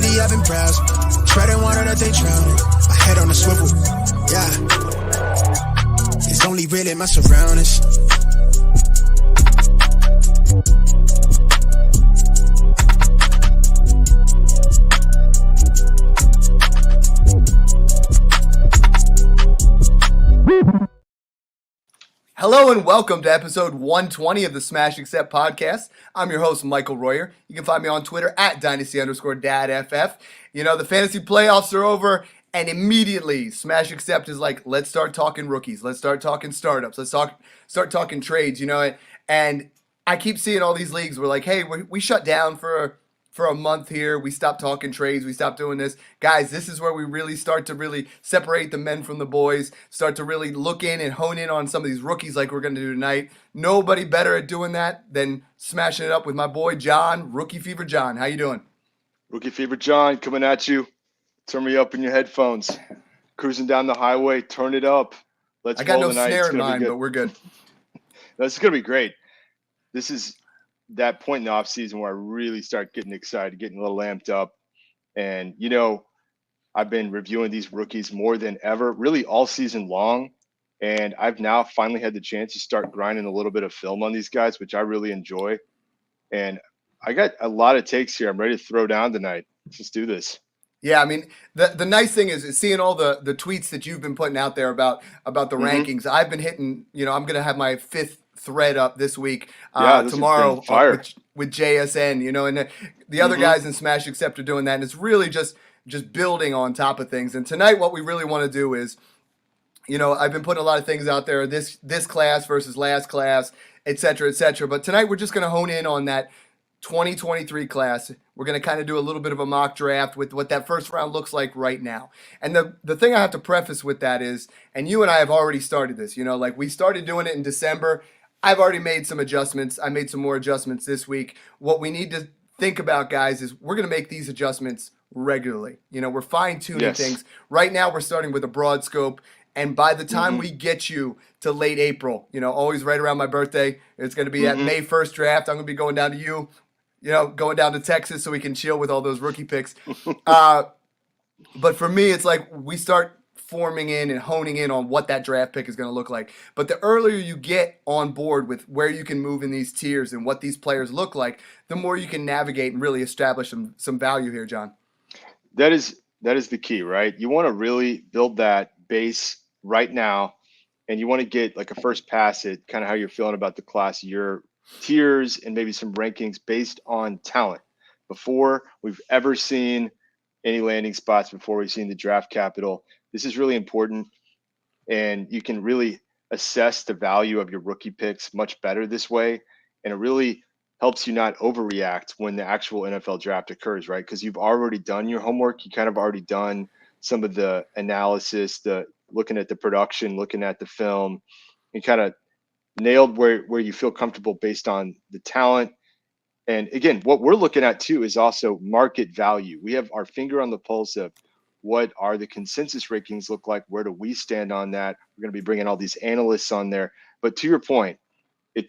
city, I've been browsing. Treading water that they drowning. My head on a swivel, yeah. It's only really my surroundings. Hello and welcome to episode 120 of the Smash Accept podcast. I'm your host, Michael Royer. You can find me on Twitter at Dynasty_DadFF. You know, the fantasy playoffs are over, and immediately Smash Accept is like, let's start talking rookies. Let's start talking startups. Let's start talking trades, you know. And I keep seeing all these leagues. We're like, hey, we shut down for a month here. We stopped talking trades. We stopped doing this. Guys, this is where we really start to really separate the men from the boys, start to really look in and hone in on some of these rookies like we're going to do tonight. Nobody better at doing that than smashing it up with my boy John, Rookie Fever John. How you doing? Rookie Fever John coming at you. Turn me up in your headphones. Cruising down the highway. Turn it up. Let's I got roll no tonight. snare in mine, but we're good. This is going to be great. This is that point in the offseason where I really start getting excited, getting a little amped up. And, you know, I've been reviewing these rookies more than ever, really all season long. And I've now finally had the chance to start grinding a little bit of film on these guys, which I really enjoy. And I got a lot of takes here. I'm ready to throw down tonight. Let's just do this. Yeah, I mean, the nice thing is seeing all the tweets that you've been putting out there about the rankings. I've been hitting, you know, I'm going to have my 5th thread up this week, tomorrow with JSN, you know, and the other guys in Smash Accept are doing that. And it's really just building on top of things. And tonight, what we really want to do is, you know, I've been putting a lot of things out there, this class versus last class, et cetera, et cetera. But tonight, we're just going to hone in on that 2023 class. We're going to kind of do a little bit of a mock draft with what that first round looks like right now. And the thing I have to preface with that is, and you and I have already started this, you know, like we started doing it in December. I've already made some adjustments. I made some more adjustments this week. What we need to think about, guys, is we're going to make these adjustments regularly. You know, we're fine-tuning things. Right now, we're starting with a broad scope. And by the time we get you to late April, you know, always right around my birthday, it's going to be that May 1st draft. I'm going to be going down to you know, going down to Texas so we can chill with all those rookie picks. But for me, it's like we start forming in and honing in on what that draft pick is going to look like. But the earlier you get on board with where you can move in these tiers and what these players look like, the more you can navigate and really establish some value here, John. That is the key, right? You want to really build that base right now, and you want to get like a first pass at kind of how you're feeling about the class, your tiers, and maybe some rankings based on talent before we've ever seen any landing spots, before we've seen the draft capital. This is really important, and you can really assess the value of your rookie picks much better this way, and it really helps you not overreact when the actual NFL draft occurs, right? Because you've already done your homework. You kind of already done some of the analysis, the looking at the production, looking at the film, and kind of nailed where you feel comfortable based on the talent. And again, what we're looking at too is also market value. We have our finger on the pulse of what are the consensus rankings look like? Where do we stand on that? We're going to be bringing all these analysts on there. But to your point,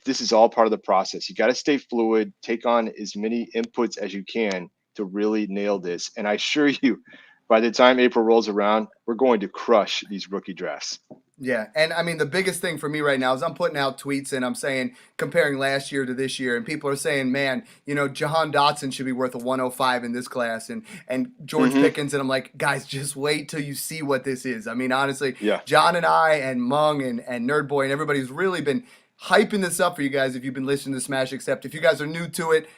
this is all part of the process. You got to stay fluid, take on as many inputs as you can to really nail this. And I assure you, by the time April rolls around, we're going to crush these rookie drafts. Yeah, and I mean, the biggest thing for me right now is I'm putting out tweets and I'm saying, comparing last year to this year, and people are saying, man, you know, Jahan Dotson should be worth a 105 in this class, and George Pickens, and I'm like, guys, just wait till you see what this is. I mean, honestly, John and I and Mung and Nerd Boy and everybody's really been hyping this up for you guys if you've been listening to Smash Accept. If you guys are new to it,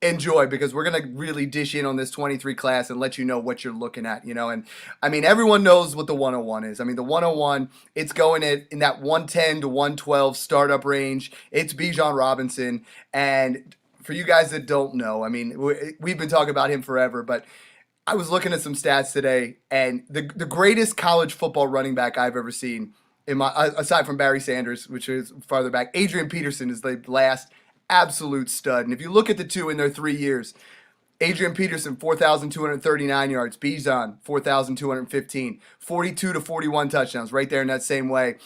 enjoy, because we're going to really dish in on this 23 class and let you know what you're looking at, you know. And I mean, everyone knows what the 101 is. I mean, the 101, it's going in that 110 to 112 startup range. It's Bijan Robinson. And for you guys that don't know, I mean, we've been talking about him forever, but I was looking at some stats today, and the greatest college football running back I've ever seen, aside from Barry Sanders, which is farther back, Adrian Peterson is the last absolute stud. And if you look at the two in their 3 years, Adrian Peterson, 4,239 yards. Bijan, 4,215. 42 to 41 touchdowns, right there in that same way.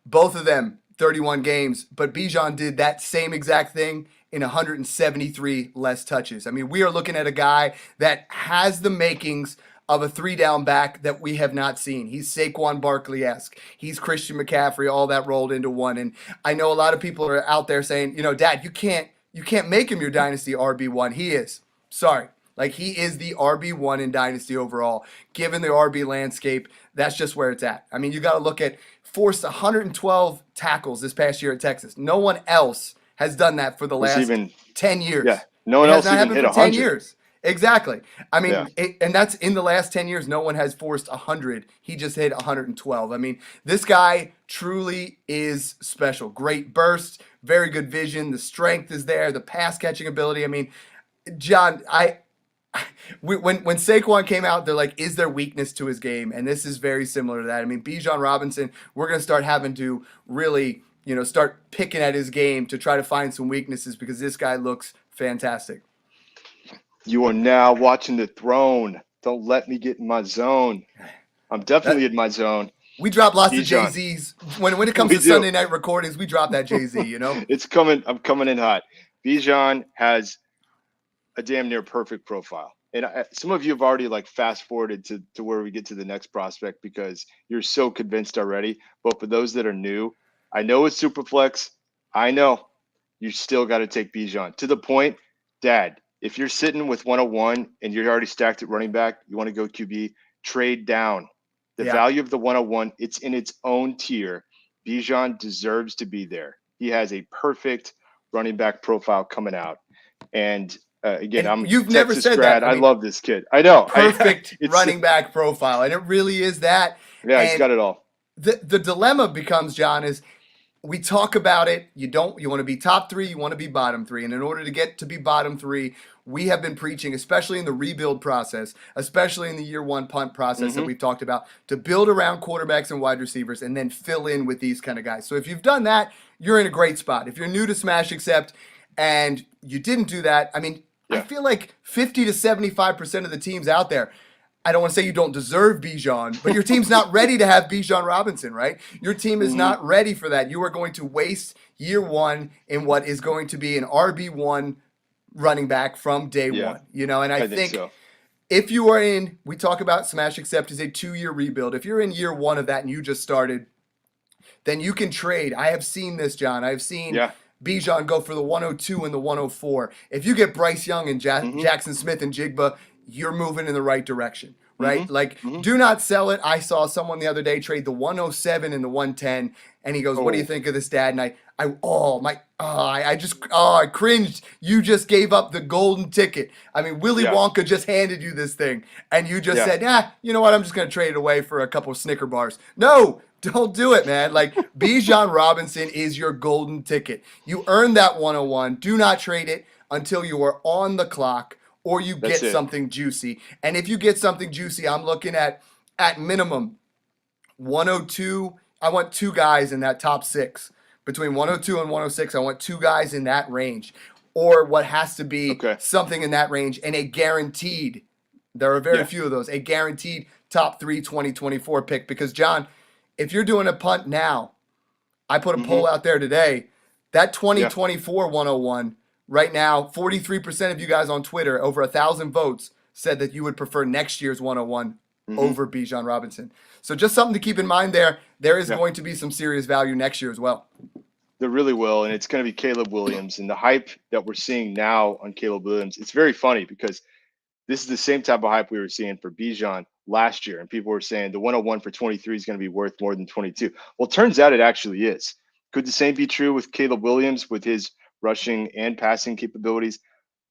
Both of them, 31 games. But Bijan did that same exact thing in 173 less touches. I mean, we are looking at a guy that has the makings of a 3-down back that we have not seen. He's Saquon Barkley-esque. He's Christian McCaffrey, all that rolled into one. And I know a lot of people are out there saying, Dad, you can't make him your dynasty RB1. He is. Sorry. Like, he is the RB1 in dynasty overall. Given the RB landscape, that's just where it's at. I mean, you got to look at forced 112 tackles this past year at Texas. No one else has done that for the last 10 years. Yeah, no one else even hit 100. 10 years. Exactly. I mean, and that's in the last 10 years. No one has forced 100. He just hit 112. I mean, this guy truly is special. Great burst, very good vision. The strength is there. The pass catching ability. I mean, John, when Saquon came out, they're like, is there weakness to his game? And this is very similar to that. I mean, Bijan Robinson, we're going to start having to really, start picking at his game to try to find some weaknesses because this guy looks fantastic. You are now watching The Throne. Don't let me get in my zone. I'm definitely in my zone. We drop lots of Jay-Z's. When it comes to Sunday night recordings, we drop that Jay-Z, It's coming. I'm coming in hot. Bijan has a damn near perfect profile. And some of you have already fast forwarded to where we get to the next prospect because you're so convinced already. But for those that are new, I know it's Superflex. I know you still got to take Bijan to the point, Dad. If you're sitting with 101 and you're already stacked at running back, you want to go QB, trade down. The value of the 101, it's in its own tier. Bijan deserves to be there. He has a perfect running back profile coming out. And again, I'm you've Texas never said grad. that. I love this kid. I know. Perfect running back profile. And it really is that. Yeah, he's got it all. The dilemma becomes, John, is we talk about it. You want to be top 3, you want to be bottom 3. And in order to get to be bottom 3, we have been preaching, especially in the rebuild process, especially in the year 1 punt process that we've talked about, to build around quarterbacks and wide receivers and then fill in with these kind of guys. So if you've done that, you're in a great spot. If you're new to Smash Accept and you didn't do that, I mean, I feel like 50 to 75% of the teams out there, I don't want to say you don't deserve Bijan, but your team's not ready to have Bijan Robinson, right? Your team is not ready for that. You are going to waste year 1 in what is going to be an RB1 running back from day 1, and I think so. If you are in, we talk about Smash Accept is a 2-year rebuild. If you're in year 1 of that and you just started, then you can trade. I have seen this, John. I've seen Bijan go for the 102 and the 104. If you get Bryce Young and Jackson Smith and Jigba, you're moving in the right direction, right? Do not sell it. I saw someone the other day trade the 107 and the 110, and he goes, "What do you think of this, Dad?" And I cringed. You just gave up the golden ticket. I mean, Willy Wonka just handed you this thing, and you just said, you know what? I'm just going to trade it away for a couple of Snicker bars. No, don't do it, man. Bijan Robinson is your golden ticket. You earned that 101. Do not trade it until you are on the clock or you get something juicy. And if you get something juicy, I'm looking at minimum 102. I want 2 guys in that top 6. Between 102 and 106, I want 2 guys in that range. Or what has to be something in that range and a guaranteed, there are very few of those, a guaranteed top 3 2024 pick. Because, John, if you're doing a punt now, I put a poll out there today, that 2024 101, right now, 43% of you guys on Twitter, over 1,000 votes, said that you would prefer next year's 101 over Bijan Robinson. So just something to keep in mind there. There is going to be some serious value next year as well. There really will, and it's going to be Caleb Williams. And the hype that we're seeing now on Caleb Williams, it's very funny because this is the same type of hype we were seeing for Bijan last year. And people were saying the 101 for 23 is going to be worth more than 22. Well, it turns out it actually is. Could the same be true with Caleb Williams with his rushing and passing capabilities?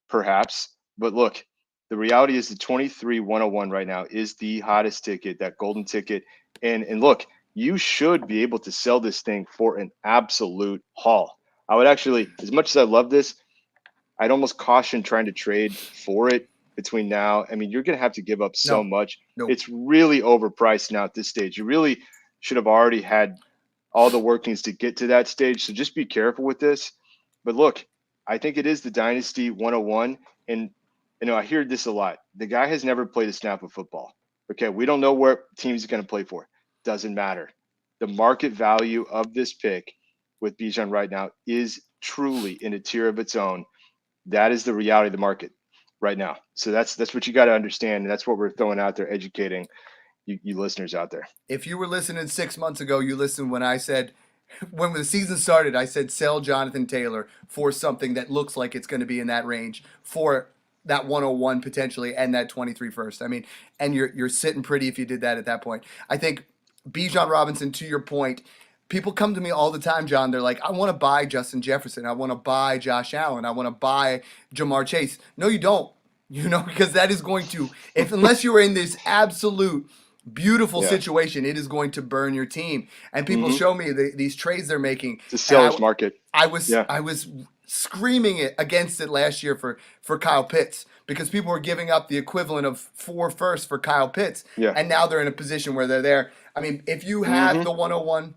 Perhaps. But look, the reality is the 23 101 right now is the hottest ticket, that golden ticket. And look, you should be able to sell this thing for an absolute haul. I would actually, as much as I love this, I'd almost caution trying to trade for it between now. I mean, you're going to have to give up so much. It's really overpriced now at this stage. You really should have already had all the workings to get to that stage. So just be careful with this. But look, I think it is the Dynasty 101. And I hear this a lot. The guy has never played a snap of football. Okay, we don't know where team he's going to play for. Doesn't matter. The market value of this pick with Bijan right now is truly in a tier of its own. That is the reality of the market right now. So that's what you got to understand. And that's what we're throwing out there, educating you listeners out there. If you were listening 6 months ago, you listened when I said, when the season started, I said sell Jonathan Taylor for something that looks like it's going to be in that range for that 101 potentially and that 23 first. I mean, and you're sitting pretty if you did that at that point. I think Bijan Robinson, to your point, people come to me all the time, John. They're like, I want to buy Justin Jefferson. I want to buy Josh Allen. I want to buy Jamar Chase. No, you don't. Because that is going to, unless you are in this absolute beautiful situation, it is going to burn your team. And people show me these trades they're making. It's a seller's market. I was screaming it against it last year for Kyle Pitts because people were giving up the equivalent of 4 firsts for Kyle Pitts. Yeah. And now they're in a position where they're there. I mean, if you have the 101,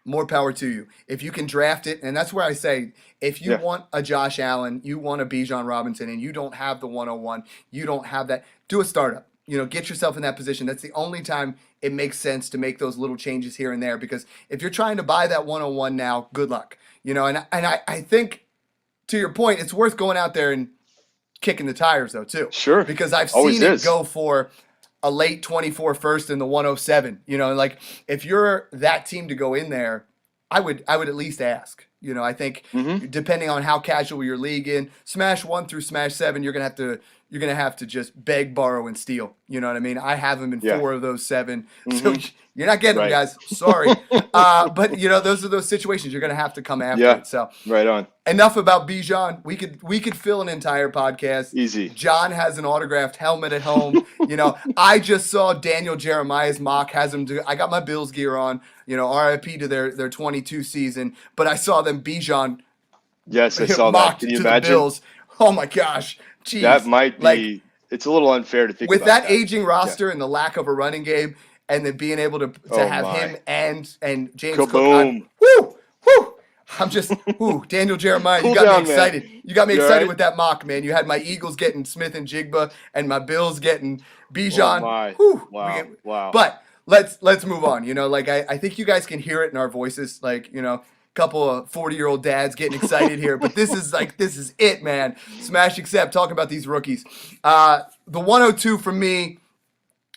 more power to you. If you can draft it, and that's where I say, if you want a Josh Allen, you want a Bijan Robinson, and you don't have the 101, you don't have that, do a startup. Get yourself in that position. That's the only time it makes sense to make those little changes here and there, because if you're trying to buy that 101 now, good luck. And I think, to your point, it's worth going out there and kicking the tires, though, too. Sure. Because I've seen it go for a late 24 first in the 107. Like if you're that team to go in there, I would at least ask. I think depending on how casual your league in, smash 1 through smash 7, you're gonna have to just beg, borrow, and steal. You know what I mean? I have them in 4 of those 7, so you're not getting them, guys. Sorry, but those are those situations you're gonna have to come after it. So right on. Enough about Bijan. We could fill an entire podcast. Easy. John has an autographed helmet at home. I just saw Daniel Jeremiah's mock has him I got my Bills gear on. RIP to their 22 season, but I saw them Bijan. Yes, I saw that. Can you imagine? The Bills. Oh my gosh. Jeez. That might be. It's a little unfair to think with about that aging roster and the lack of a running game, and then being able to have him and James Kaboom. Cook. Woo! I'm just, Daniel Jeremiah, you got me excited. Man. You got me excited with that mock, man. You had my Eagles getting Smith and Jigba, and my Bills getting Bijan. Oh my. Wow. But let's move on. I think you guys can hear it in our voices. Couple of 40-year-old dads getting excited here, but this is it, man. Smash accept, talking about these rookies. The 102 for me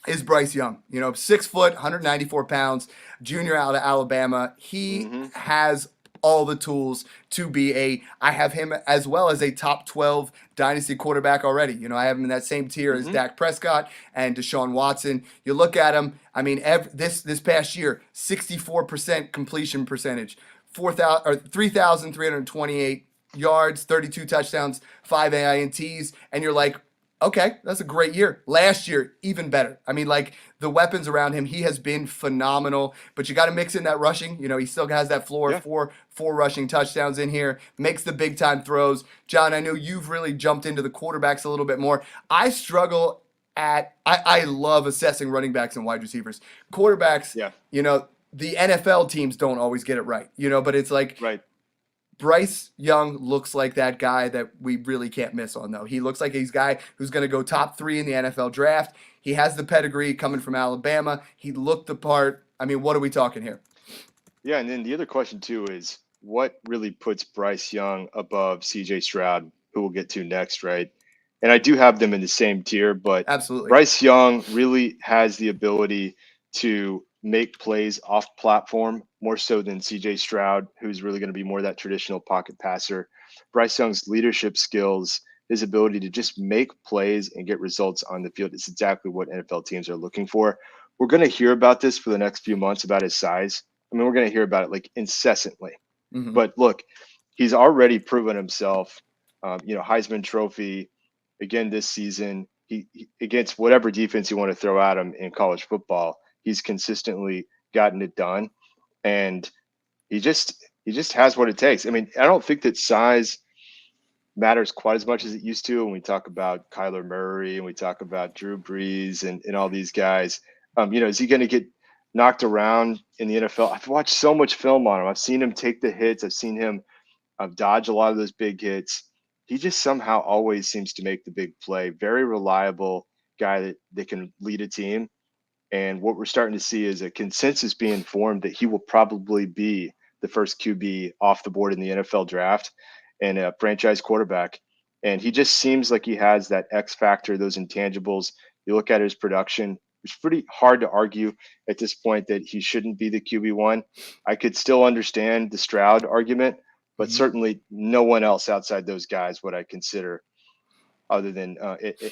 is Bryce Young. 6 foot, 194 pounds, junior out of Alabama. He has all the tools to be I have him as well as a top 12 dynasty quarterback already. I have him in that same tier as Dak Prescott and Deshaun Watson. You look at him, I mean, this past year, 64% completion percentage. 3,328 yards, 32 touchdowns, 5 AINTs, and you're like, okay, that's a great year. Last year, even better. I mean, the weapons around him, he has been phenomenal, but you got to mix in that rushing. He still has that floor of four rushing touchdowns in here, makes the big time throws. John, I know you've really jumped into the quarterbacks a little bit more. I struggle I love assessing running backs and wide receivers. Quarterbacks, the NFL teams don't always get it right, but it's like Bryce Young looks like that guy that we really can't miss on, though. He looks like he's a guy who's going to go top 3 in the NFL draft. He has the pedigree coming from Alabama. He looked the part. I mean, what are we talking here? Yeah, and then the other question, too, is what really puts Bryce Young above C.J. Stroud, who we'll get to next, right? And I do have them in the same tier, but absolutely, Bryce Young really has the ability to make plays off platform more so than CJ Stroud, who's really going to be more that traditional pocket passer. Bryce Young's leadership skills, his ability to just make plays and get results on the field is exactly what NFL teams are looking for. We're going to hear about this for the next few months about his size. I mean, we're going to hear about it incessantly. But look, he's already proven himself. Heisman Trophy again this season. He against whatever defense you want to throw at him in college football, he's consistently gotten it done, and he just has what it takes. I mean, I don't think that size matters quite as much as it used to when we talk about Kyler Murray and we talk about Drew Brees and all these guys. Is he going to get knocked around in the NFL? I've watched so much film on him. I've seen him take the hits. I've seen him dodge a lot of those big hits. He just somehow always seems to make the big play. Very reliable guy that can lead a team. And what we're starting to see is a consensus being formed that he will probably be the first QB off the board in the NFL draft and a franchise quarterback. And he just seems like he has that X factor, those intangibles. You look at his production, it's pretty hard to argue at this point that he shouldn't be the QB1. I could still understand the Stroud argument, but certainly no one else outside those guys would I consider, other than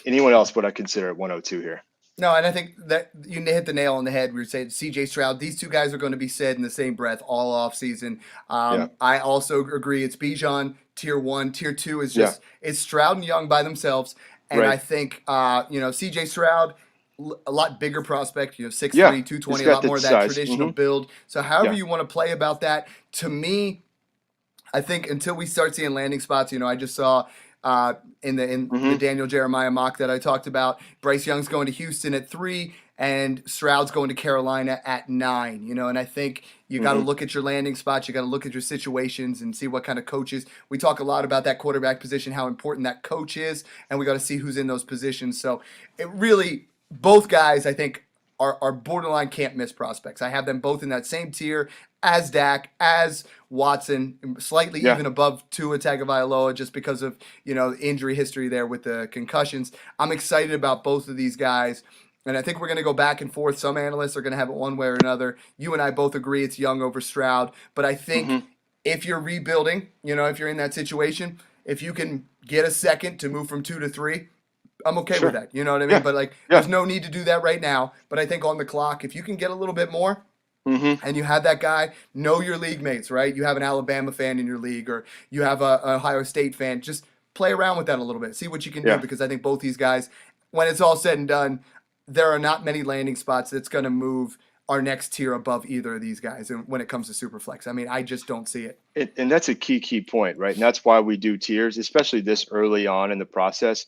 anyone else would I consider at 102 here. No, and I think that you hit the nail on the head. We were saying C.J. Stroud. These two guys are going to be said in the same breath all off season. I also agree. It's Bijan tier 1. Tier 2 is just it's Stroud and Young by themselves. And I think C.J. Stroud, a lot bigger prospect. 6'3", 220, a lot more of that traditional build. So however you want to play about that. To me, I think until we start seeing landing spots, I just saw. In the Daniel Jeremiah mock that I talked about, Bryce Young's going to Houston at 3 and Stroud's going to Carolina at 9, and I think you got to look at your landing spots. You got to look at your situations and see what kind of coaches. We talk a lot about that quarterback position, how important that coach is, and we got to see who's in those positions. So it really, both guys, I think, are borderline can't miss prospects. I have them both in that same tier as Dak, as Watson, slightly even above Tua Tagovailoa just because of, injury history there with the concussions. I'm excited about both of these guys, and I think we're going to go back and forth. Some analysts are going to have it one way or another. You and I both agree it's Young over Stroud, but I think if you're rebuilding, if you're in that situation, if you can get a second to move from 2 to 3, I'm okay with that. You know what I mean? But there's no need to do that right now. But I think on the clock, if you can get a little bit more, and you have that guy, know your league mates, right? You have an Alabama fan in your league, or you have a Ohio State fan. Just play around with that a little bit. See what you can do, because I think both these guys, when it's all said and done, there are not many landing spots that's going to move our next tier above either of these guys. And when it comes to Superflex, I mean, I just don't see it. And that's a key point, right? And that's why we do tiers, especially this early on in the process.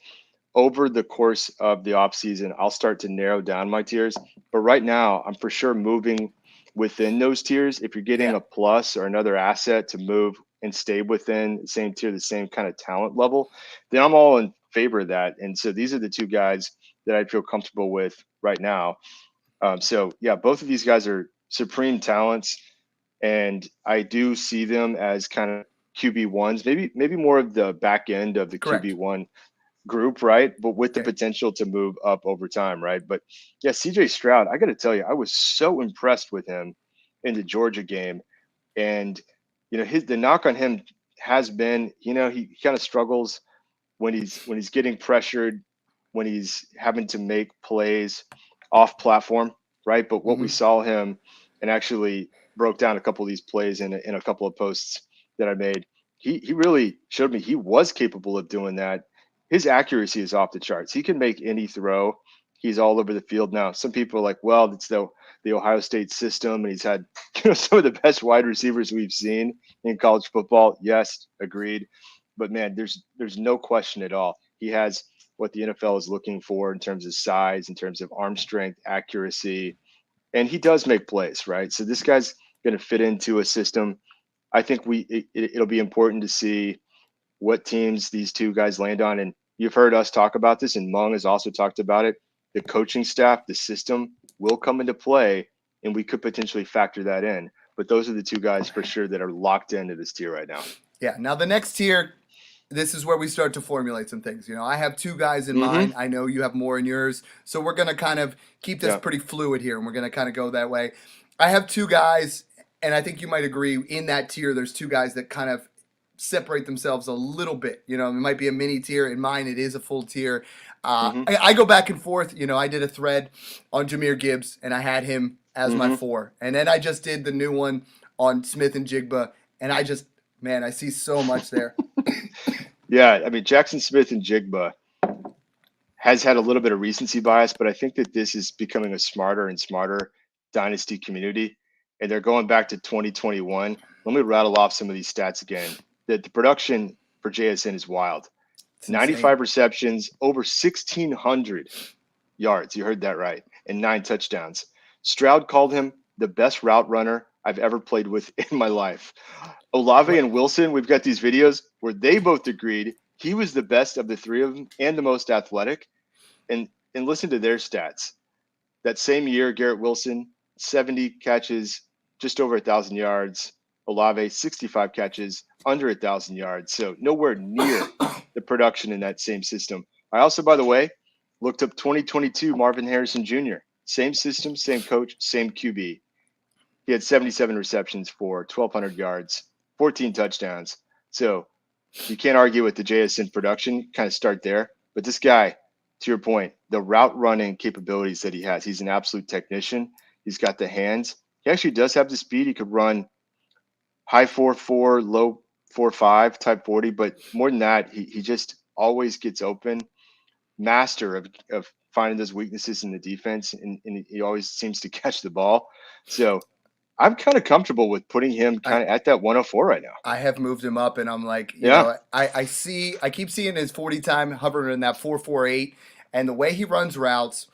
Over the course of the offseason, I'll start to narrow down my tiers. But right now, I'm for sure moving within those tiers. If you're getting a plus or another asset to move and stay within the same tier, the same kind of talent level, then I'm all in favor of that. And so these are the two guys that I feel comfortable with right now. Both of these guys are supreme talents, and I do see them as kind of QB1s, maybe more of the back end of the QB1 group, right? But with the potential to move up over time, right? But CJ Stroud, I got to tell you, I was so impressed with him in the Georgia game. And, the knock on him has been, he kind of struggles when he's getting pressured, when he's having to make plays off platform, right? But what we saw him, and actually broke down a couple of these plays in a couple of posts that I made, he really showed me he was capable of doing that. His accuracy is off the charts. He can make any throw. He's all over the field now. Some people are like, well, it's the Ohio State system, and he's had some of the best wide receivers we've seen in college football. Yes, agreed. But man, there's no question at all. He has what the NFL is looking for in terms of size, in terms of arm strength, accuracy, and he does make plays, right? So this guy's going to fit into a system. I think it'll be important to see what teams these two guys land on. And you've heard us talk about this, and Mung has also talked about it. The coaching staff, the system will come into play, and we could potentially factor that in. But those are the two guys for sure that are locked into this tier right now. Yeah. Now the next tier, this is where we start to formulate some things. I have two guys in mind. I know you have more in yours. So we're going to kind of keep this pretty fluid here, and we're going to kind of go that way. I have two guys, and I think you might agree, in that tier, there's two guys that kind of separate themselves a little bit. It might be a mini tier. In mine, it is a full tier. I go back and forth. I did a thread on Jahmyr Gibbs, and I had him as my 4. And then I just did the new one on Smith-Njigba, and I see so much there. Yeah, I mean, Jackson Smith-Njigba has had a little bit of recency bias, but I think that this is becoming a smarter and smarter dynasty community, and they're going back to 2021. Let me rattle off some of these stats again. The production for JSN is wild. 95 receptions, over 1,600 yards. You heard that right. And 9 touchdowns. Stroud called him the best route runner I've ever played with in my life. Olave and Wilson, we've got these videos where they both agreed he was the best of the three of them and the most athletic. And listen to their stats. That same year, Garrett Wilson, 70 catches, just over 1,000 yards. Olave, 65 catches, under 1,000 yards. So nowhere near the production in that same system. I also, by the way, looked up 2022 Marvin Harrison Jr. Same system, same coach, same QB. He had 77 receptions for 1,200 yards, 14 touchdowns. So you can't argue with the JSN production, kind of start there. But this guy, to your point, the route running capabilities that he has, he's an absolute technician. He's got the hands. He actually does have the speed. He could run high 4.4, low 4.5 type 40. But more than that, he just always gets open. Master of finding those weaknesses in the defense. And he always seems to catch the ball. So I'm kind of comfortable with putting him kind of at that 104 right now. I have moved him up, and I'm like, you know, I keep seeing his 40 time hovering in that 4.48, and the way he runs routes,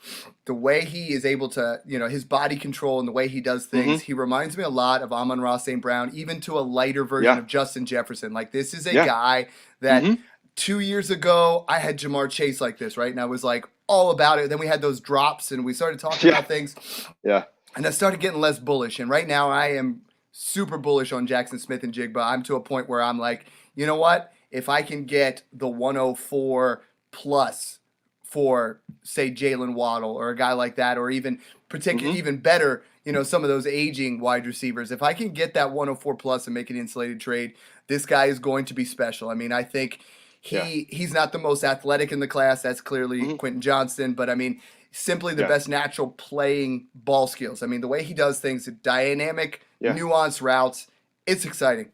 the way he is able to, you know, his body control and the way he does things, he reminds me a lot of Amon-Ra St. Brown, even to a lighter version of Justin Jefferson. Like, this is a guy that 2 years ago I had Jamar Chase like this, right? And I was like all about it. Then we had those drops, and we started talking about things. Yeah. And I started getting less bullish. And right now I am super bullish on Jackson Smith-Njigba. I'm to a point where I'm like, you know what? If I can get the 104 plus for, say, Jalen Waddle or a guy like that, or even particularly even better, you know, some of those aging wide receivers, if I can get that 104 plus and make an insulated trade, this guy is going to be special. I mean, I think he's not the most athletic in the class. That's clearly Quentin Johnston. But, I mean, simply the best natural playing ball skills. I mean, the way he does things, the dynamic, nuanced routes, it's exciting.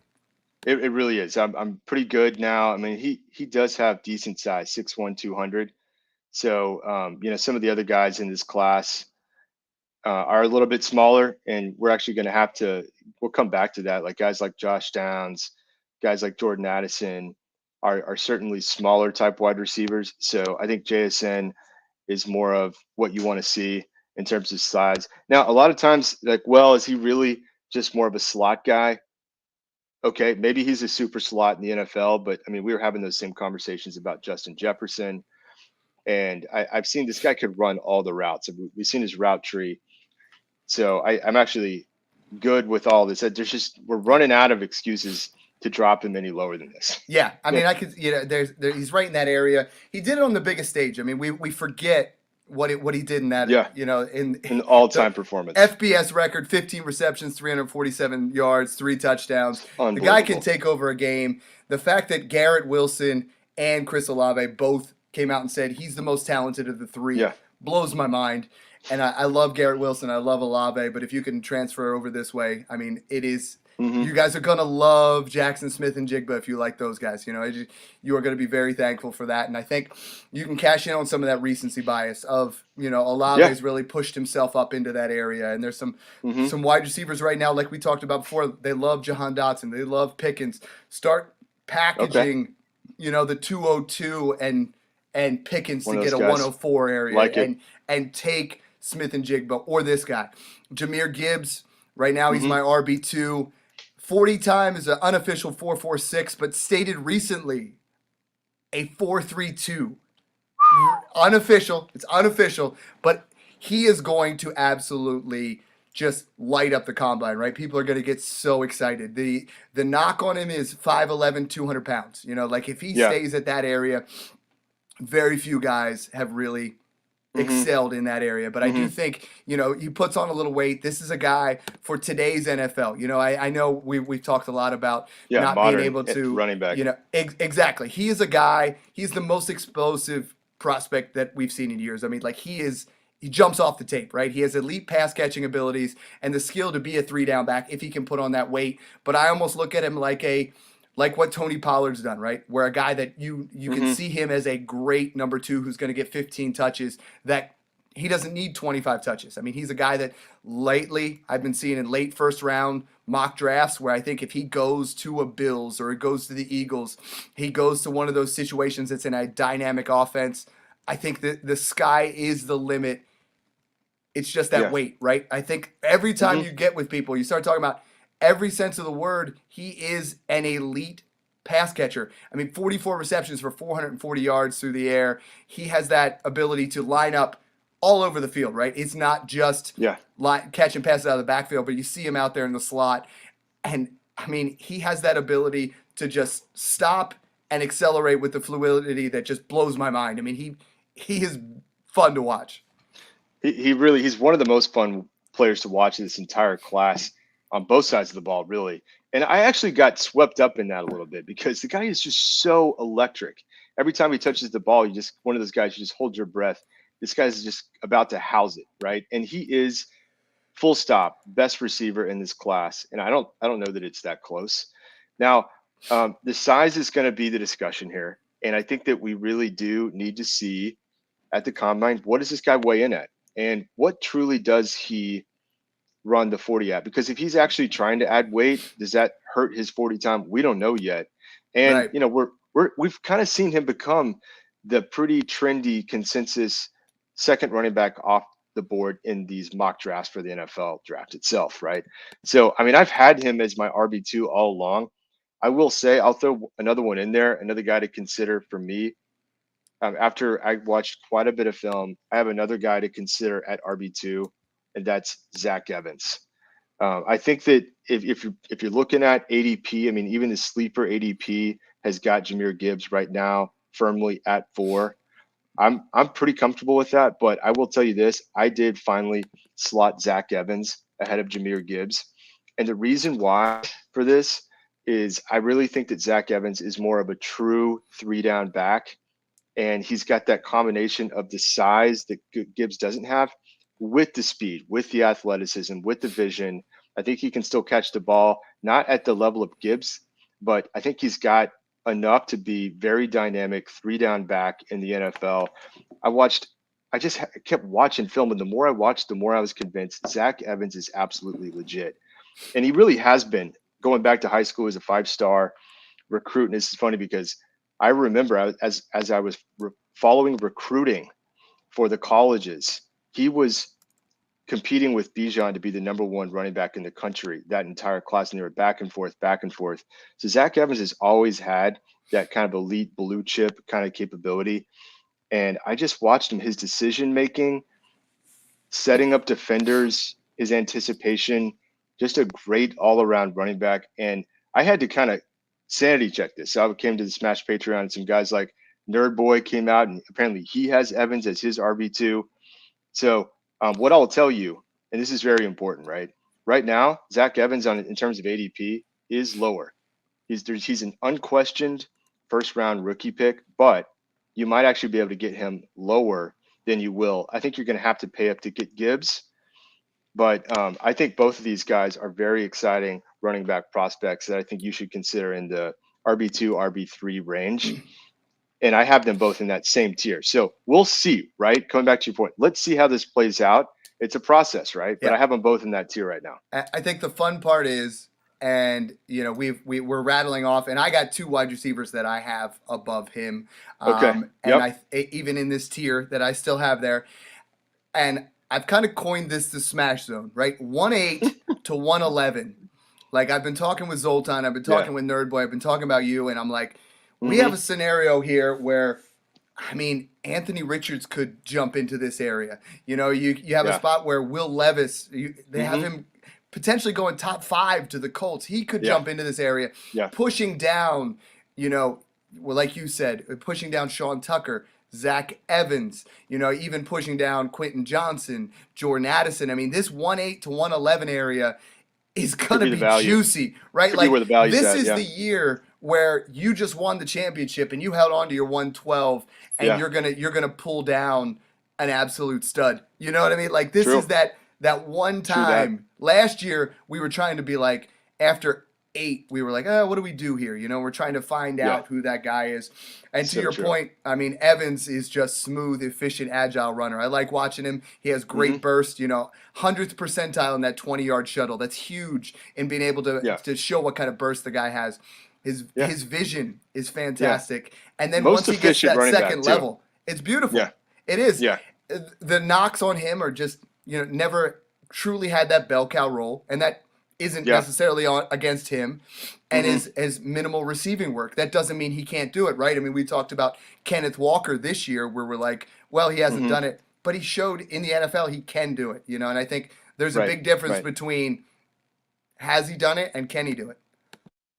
It really is. I'm pretty good now. I mean, he does have decent size, 6'1", 200. So, you know, some of the other guys in this class are a little bit smaller, and we're actually going to have to, we'll come back to that. Like guys like Josh Downs, guys like Jordan Addison are certainly smaller type wide receivers. So I think JSN is more of what you want to see in terms of size. Now, a lot of times, like, well, is he really just more of a slot guy? Okay, maybe he's a super slot in the NFL, but I mean, we were having those same conversations about Justin Jefferson. And I've seen this guy could run all the routes. We've seen his route tree. So I'm actually good with all this. We're running out of excuses to drop him any lower than this. Yeah, I mean, I could, you know, he's right in that area. He did it on the biggest stage. I mean, we forget what he did in that. You know, in all-time performance. FBS record: 15 receptions, 347 yards, 3 touchdowns. The guy can take over a game. The fact that Garrett Wilson and Chris Olave both came out and said he's the most talented of the three blows my mind. And I love Garrett Wilson. I love Olave. But if you can transfer over this way, I mean, it is. You guys are going to love Jackson Smith-Njigba if you like those guys. You know, you are going to be very thankful for that. And I think you can cash in on some of that recency bias of, you know, Olave has really pushed himself up into that area. And there's some wide receivers right now, like we talked about before. They love Jahan Dotson. They love Pickens. Start packaging, you know, the 202 and Pickens to get a 104 area and take Smith-Njigba or this guy. Jahmyr Gibbs, right now he's my RB2. 40 time is an unofficial 4.46, but stated recently a 4.32. Unofficial. It's unofficial, but he is going to absolutely just light up the combine, right? People are going to get so excited. The knock on him is 5'11", 200 pounds. You know, like if he stays at that area, very few guys have really excelled in that area. But I do think, you know, he puts on a little weight. This is a guy for today's NFL. You know, I know we've talked a lot about not being able to running back. You know, exactly. He is a guy. He's the most explosive prospect that we've seen in years. I mean, like he jumps off the tape, right? He has elite pass catching abilities and the skill to be a 3-down back if he can put on that weight. But I almost look at him like what Tony Pollard's done, right? Where a guy that you can see him as a great number 2 who's going to get 15 touches, that he doesn't need 25 touches. I mean, he's a guy that lately I've been seeing in late first round mock drafts where I think if he goes to a Bills or it goes to the Eagles, he goes to one of those situations that's in a dynamic offense, I think that the sky is the limit. It's just that weight, right? I think every time you get with people, you start talking about every sense of the word, he is an elite pass catcher. I mean, 44 receptions for 440 yards through the air. He has that ability to line up all over the field, right? It's not just catching passes out of the backfield, but you see him out there in the slot. And I mean, he has that ability to just stop and accelerate with the fluidity that just blows my mind. I mean, he is fun to watch. He's one of the most fun players to watch in this entire class on both sides of the ball, really. And I actually got swept up in that a little bit because the guy is just so electric. Every time he touches the ball, you just one of those guys, you just hold your breath. This guy's just about to house it, right? And he is full stop best receiver in this class. And I don't know that it's that close. Now, the size is going to be the discussion here. And I think that we really do need to see at the combine, what does this guy weigh in at? And what truly does he run the 40 at? Because if he's actually trying to add weight, does that hurt his 40 time? We don't know yet. And right. You know, we've kind of seen him become the pretty trendy consensus second running back off the board in these mock drafts for the NFL draft itself, right? So, I mean, I've had him as my RB2 all along. I will say, I'll throw another one in there, another guy to consider for me. After I watched quite a bit of film, I have another guy to consider at RB2, and that's Zach Evans. I think that if you're looking at ADP, I mean, even the sleeper ADP has got Jahmyr Gibbs right now firmly at 4. I'm pretty comfortable with that, but I will tell you this: I did finally slot Zach Evans ahead of Jahmyr Gibbs, and the reason why for this is I really think that Zach Evans is more of a true 3-down back. And he's got that combination of the size that Gibbs doesn't have with the speed, with the athleticism, with the vision. I think he can still catch the ball, not at the level of Gibbs, but I think he's got enough to be very dynamic 3-down back in the NFL. I just kept watching film, and the more I watched, the more I was convinced Zach Evans is absolutely legit. And he really has been. Going back to high school as a 5-star recruit, and this is funny because I remember as I was following recruiting for the colleges, he was competing with Bijan to be the number 1 running back in the country, that entire class, and they were back and forth. So Zach Evans has always had that kind of elite blue chip kind of capability. And I just watched him, his decision-making, setting up defenders, his anticipation, just a great all-around running back. And I had to kind of sanity check this. So I came to the Smash Patreon, and some guys like Nerd Boy came out, and apparently he has Evans as his RB2. So what I'll tell you, and this is very important, right? Right now, Zach Evans in terms of ADP is lower. He's an unquestioned first-round rookie pick, but you might actually be able to get him lower than you will. I think you're going to have to pay up to get Gibbs, but I think both of these guys are very exciting running back prospects that I think you should consider in the RB2, RB3 range. And I have them both in that same tier. So we'll see, right? Coming back to your point, let's see how this plays out. It's a process, right? But I have them both in that tier right now. I think the fun part is, and you know, we're rattling off, and I got 2 wide receivers that I have above him. Okay. And even in this tier that I still have there, and I've kind of coined this the smash zone, right? 1-8 to 111. Like, I've been talking with Zoltan, I've been talking with Nerd Boy, I've been talking about you, and I'm like, we have a scenario here where, I mean, Anthony Richards could jump into this area. You know, you have a spot where Will Levis, they have him potentially going top 5 to the Colts. He could jump into this area, pushing down, you know, well, like you said, pushing down Sean Tucker, Zach Evans, you know, even pushing down Quentin Johnson, Jordan Addison. I mean, this 1-8 to 111 area is going to be juicy, right? Like, this is the year where you just won the championship and you held on to your 112, and you're gonna pull down an absolute stud. You know what I mean? Like, this is that one time. Last year we were trying to be like, after 8, we were like, oh, what do we do here? You know, we're trying to find out who that guy is. And to your point, I mean, Evans is just smooth, efficient, agile runner. I like watching him. He has great burst, you know, 100th percentile in that 20-yard shuttle. That's huge in being able to show what kind of burst the guy has. His vision is fantastic. And then once he gets to that second level, it's beautiful. It is. The knocks on him are just, you know, never truly had that bell cow role, and that isn't necessarily against him, and his minimal receiving work. That doesn't mean he can't do it, right? I mean, we talked about Kenneth Walker this year, where we're like, well, he hasn't done it, but he showed in the NFL he can do it, you know. And I think there's a big difference between has he done it and can he do it.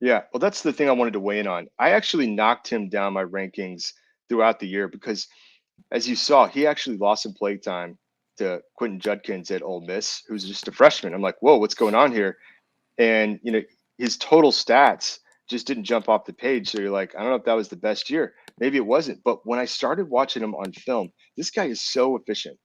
Yeah, well, that's the thing I wanted to weigh in on. I actually knocked him down my rankings throughout the year because, as you saw, he actually lost some play time to Quentin Judkins at Ole Miss, who's just a freshman. I'm like, whoa, what's going on here? And his total stats just didn't jump off the page. So you're like, I don't know if that was the best year. Maybe it wasn't. But when I started watching him on film, this guy is so efficient.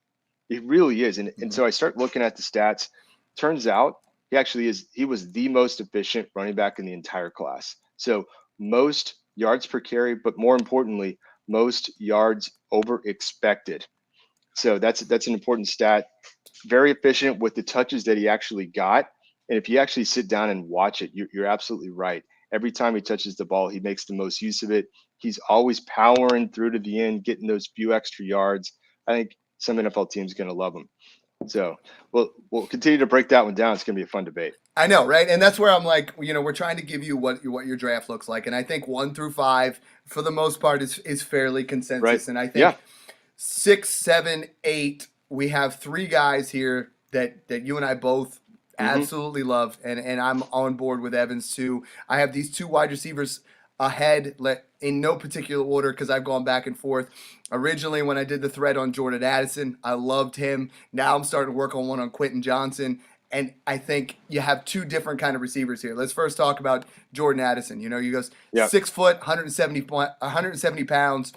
He really is. And so I start looking at the stats. Turns out he was the most efficient running back in the entire class. So most yards per carry, but more importantly, most yards over expected. So that's an important stat. Very efficient with the touches that he actually got. And if you actually sit down and watch it, you're absolutely right. Every time he touches the ball, he makes the most use of it. He's always powering through to the end, getting those few extra yards. I think some NFL teams are going to love him. So we'll continue to break that one down. It's going to be a fun debate. I know, right? And that's where I'm like, we're trying to give you what your draft looks like. And I think 1 through 5, for the most part, is fairly consensus. Right. And I think 6, 7, 8, we have 3 guys here that you and I both absolutely love. And I'm on board with Evans too. I have these 2 wide receivers ahead in no particular order because I've gone back and forth. Originally, when I did the thread on Jordan Addison, I loved him. Now I'm starting to work on one on Quentin Johnson. And I think you have 2 different kind of receivers here. Let's first talk about Jordan Addison. He goes 6 foot, 170 pounds.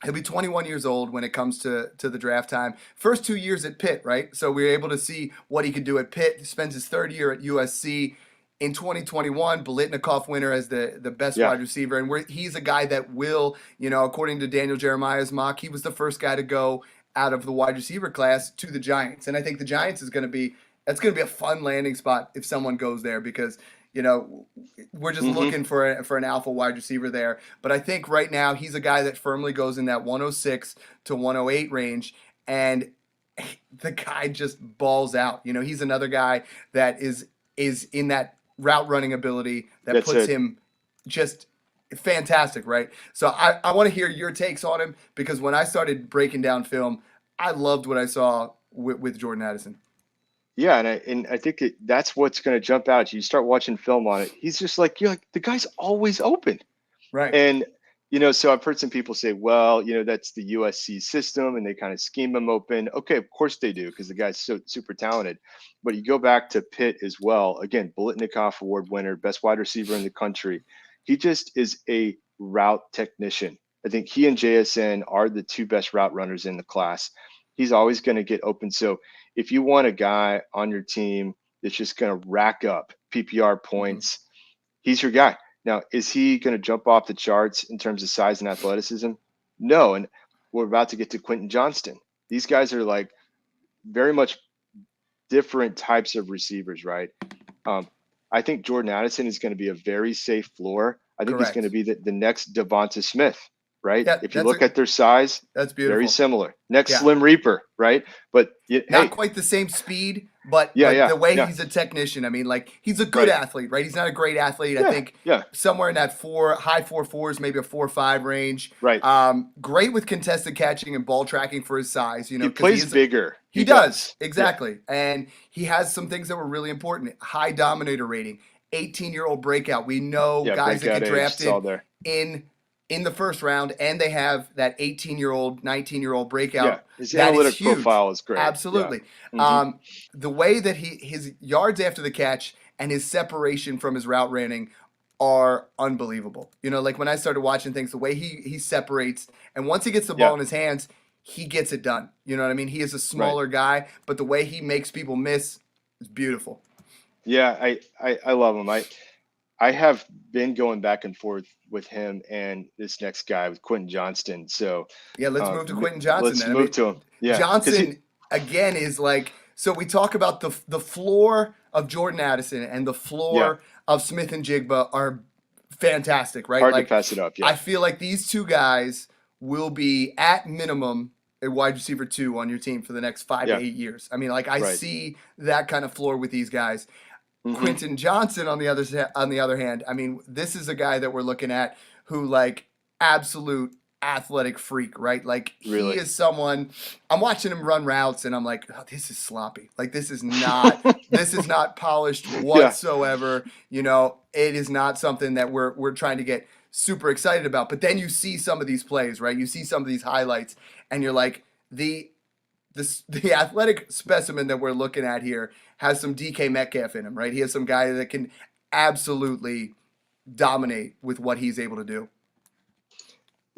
He'll be 21 years old when it comes to the draft time. First 2 years at Pitt, right? So we were able to see what he could do at Pitt. He spends his third year at USC. In 2021, Biletnikoff winner as the best wide receiver. And he's a guy that will, according to Daniel Jeremiah's mock, he was the first guy to go out of the wide receiver class to the Giants. And I think the Giants that's going to be a fun landing spot if someone goes there because, we're just looking for an alpha wide receiver there. But I think right now he's a guy that firmly goes in that 106 to 108 range. And the guy just balls out. He's another guy that is in that route running ability that puts him just fantastic, right? So I want to hear your takes on him because when I started breaking down film, I loved what I saw with Jordan Addison. Yeah, and I think that's what's going to jump out. You start watching film on it. He's just like, the guy's always open. Right. And, so I've heard some people say, well, that's the USC system and they kind of scheme him open. Okay, of course they do because the guy's so super talented. But you go back to Pitt as well. Again, Biletnikoff Award winner, best wide receiver in the country. He just is a route technician. I think he and JSN are the 2 best route runners in the class. He's always going to get open. So if you want a guy on your team that's just going to rack up PPR points, he's your guy. Now, is he going to jump off the charts in terms of size and athleticism? No. And we're about to get to Quentin Johnston. These guys are like very much different types of receivers, right? I think Jordan Addison is going to be a very safe floor. I think he's going to be the next Devonta Smith, right? Yeah, if you look at their size, that's beautiful. Very similar. Next Slim Reaper, right? But not quite the same speed, but the way he's a technician. I mean, like he's a good athlete, right? He's not a great athlete. I think somewhere in that high 4.4s, maybe a 4.5 range. Right. Great with contested catching and ball tracking for his size. He plays bigger. He does. Exactly. Yeah. And he has some things that were really important. High dominator rating, 18-year-old breakout. We know guys that get drafted in the first round, and they have that 18-year-old, 19-year-old breakout. Yeah, his analytic profile is great. Absolutely. Yeah. The way that his yards after the catch and his separation from his route running are unbelievable. Like when I started watching things, the way he separates, and once he gets the ball in his hands, he gets it done. You know what I mean? He is a smaller guy, but the way he makes people miss is beautiful. Yeah, I love him. I have been going back and forth with him and this next guy with Quentin Johnston. So let's move to Quentin Johnson. Let's move to him. Yeah, Johnson again is like, so we talk about the floor of Jordan Addison and the floor of Smith and Jigba are fantastic, right? Hard to pass it up. Yeah. I feel like these 2 guys will be at minimum a wide receiver 2 on your team for the next 5 to 8 years. I mean, like I see that kind of floor with these guys. Quentin Johnson, on the other hand, I mean, this is a guy that we're looking at who like absolute athletic freak, right? Like he Really? is someone, I'm watching him run routes and I'm like, oh, this is sloppy. Like this is not polished Yeah. whatsoever. You know, it is not something that we're trying to get super excited about. But then you see some of these plays, right? You see some of these highlights and you're like, the athletic specimen that we're looking at here has some DK Metcalf in him, right? He has some guy that can absolutely dominate with what he's able to do.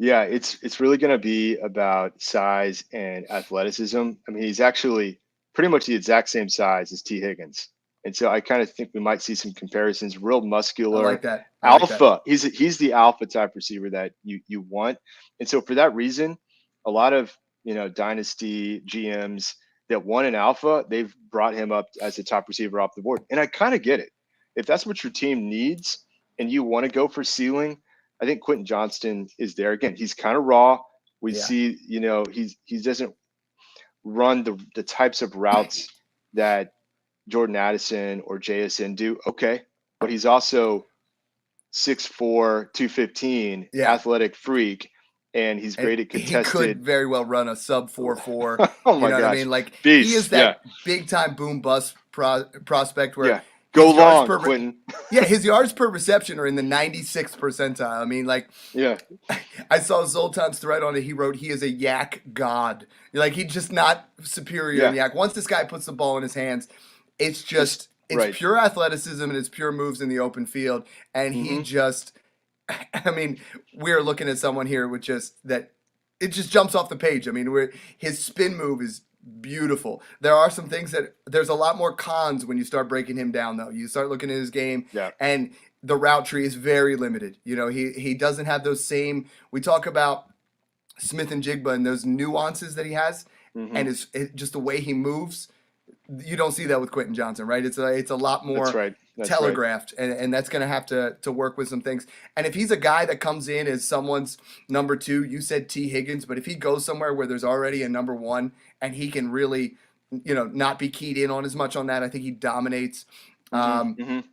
Yeah, it's really going to be about size and athleticism. I mean, he's actually pretty much the exact same size as T. Higgins. And so I kind of think we might see some comparisons. Real muscular, I like that. alpha. He's the alpha type receiver that you want. And so for that reason, a lot of dynasty GMs that want an alpha, they've brought him up as a top receiver off the board. And I kind of get it. If that's what your team needs and you want to go for ceiling, I think Quentin Johnston is there. Again, he's kind of raw. We see, he doesn't run the types of routes that Jordan Addison or JSN do. Okay. But he's also 6'4", 215, athletic freak. And he's great at contested. He could very well run a sub 4.4. Oh my gosh. What I mean? Like Beast. He is that big time boom bust prospect where go long, Quentin. His yards per reception are in the 96th percentile. I mean, like, I saw Zoltan's thread on it. He wrote, he is a yak god. Like, he's just not superior in yak. Once this guy puts the ball in his hands, it's just pure athleticism and it's pure moves in the open field. And he just, I mean, we're looking at someone here with it just jumps off the page. I mean, his spin move is beautiful. There are some things there's a lot more cons when you start breaking him down, though. You start looking at his game, and the route tree is very limited. He doesn't have those same. We talk about Smith and Jigba and those nuances that he has, and just the way he moves. You don't see that with Quentin Johnston, right? It's a lot more telegraphed, and that's going to have to work with some things. And if he's a guy that comes in as someone's number 2, you said T. Higgins, but if he goes somewhere where there's already a number 1 and he can really, not be keyed in on as much on that, I think he dominates.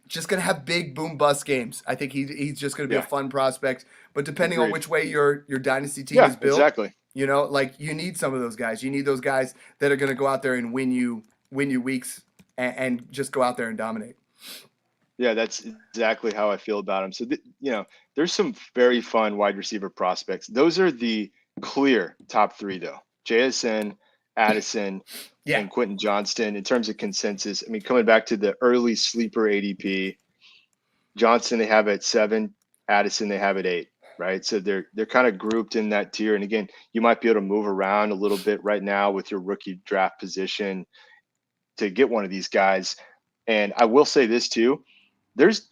Just going to have big boom bust games. I think he's just going to be a fun prospect. But depending on which way your dynasty team is built, you need some of those guys. You need those guys that are going to go out there and win you weeks and just go out there and dominate. Yeah, that's exactly how I feel about him. So, there's some very fun wide receiver prospects. Those are the clear top 3, though. JSN, Addison, and Quentin Johnston in terms of consensus. I mean, coming back to the early sleeper ADP, Johnston they have at 7, Addison they have at 8, right? So they're kind of grouped in that tier. And again, you might be able to move around a little bit right now with your rookie draft position to get one of these guys. And I will say this too, there's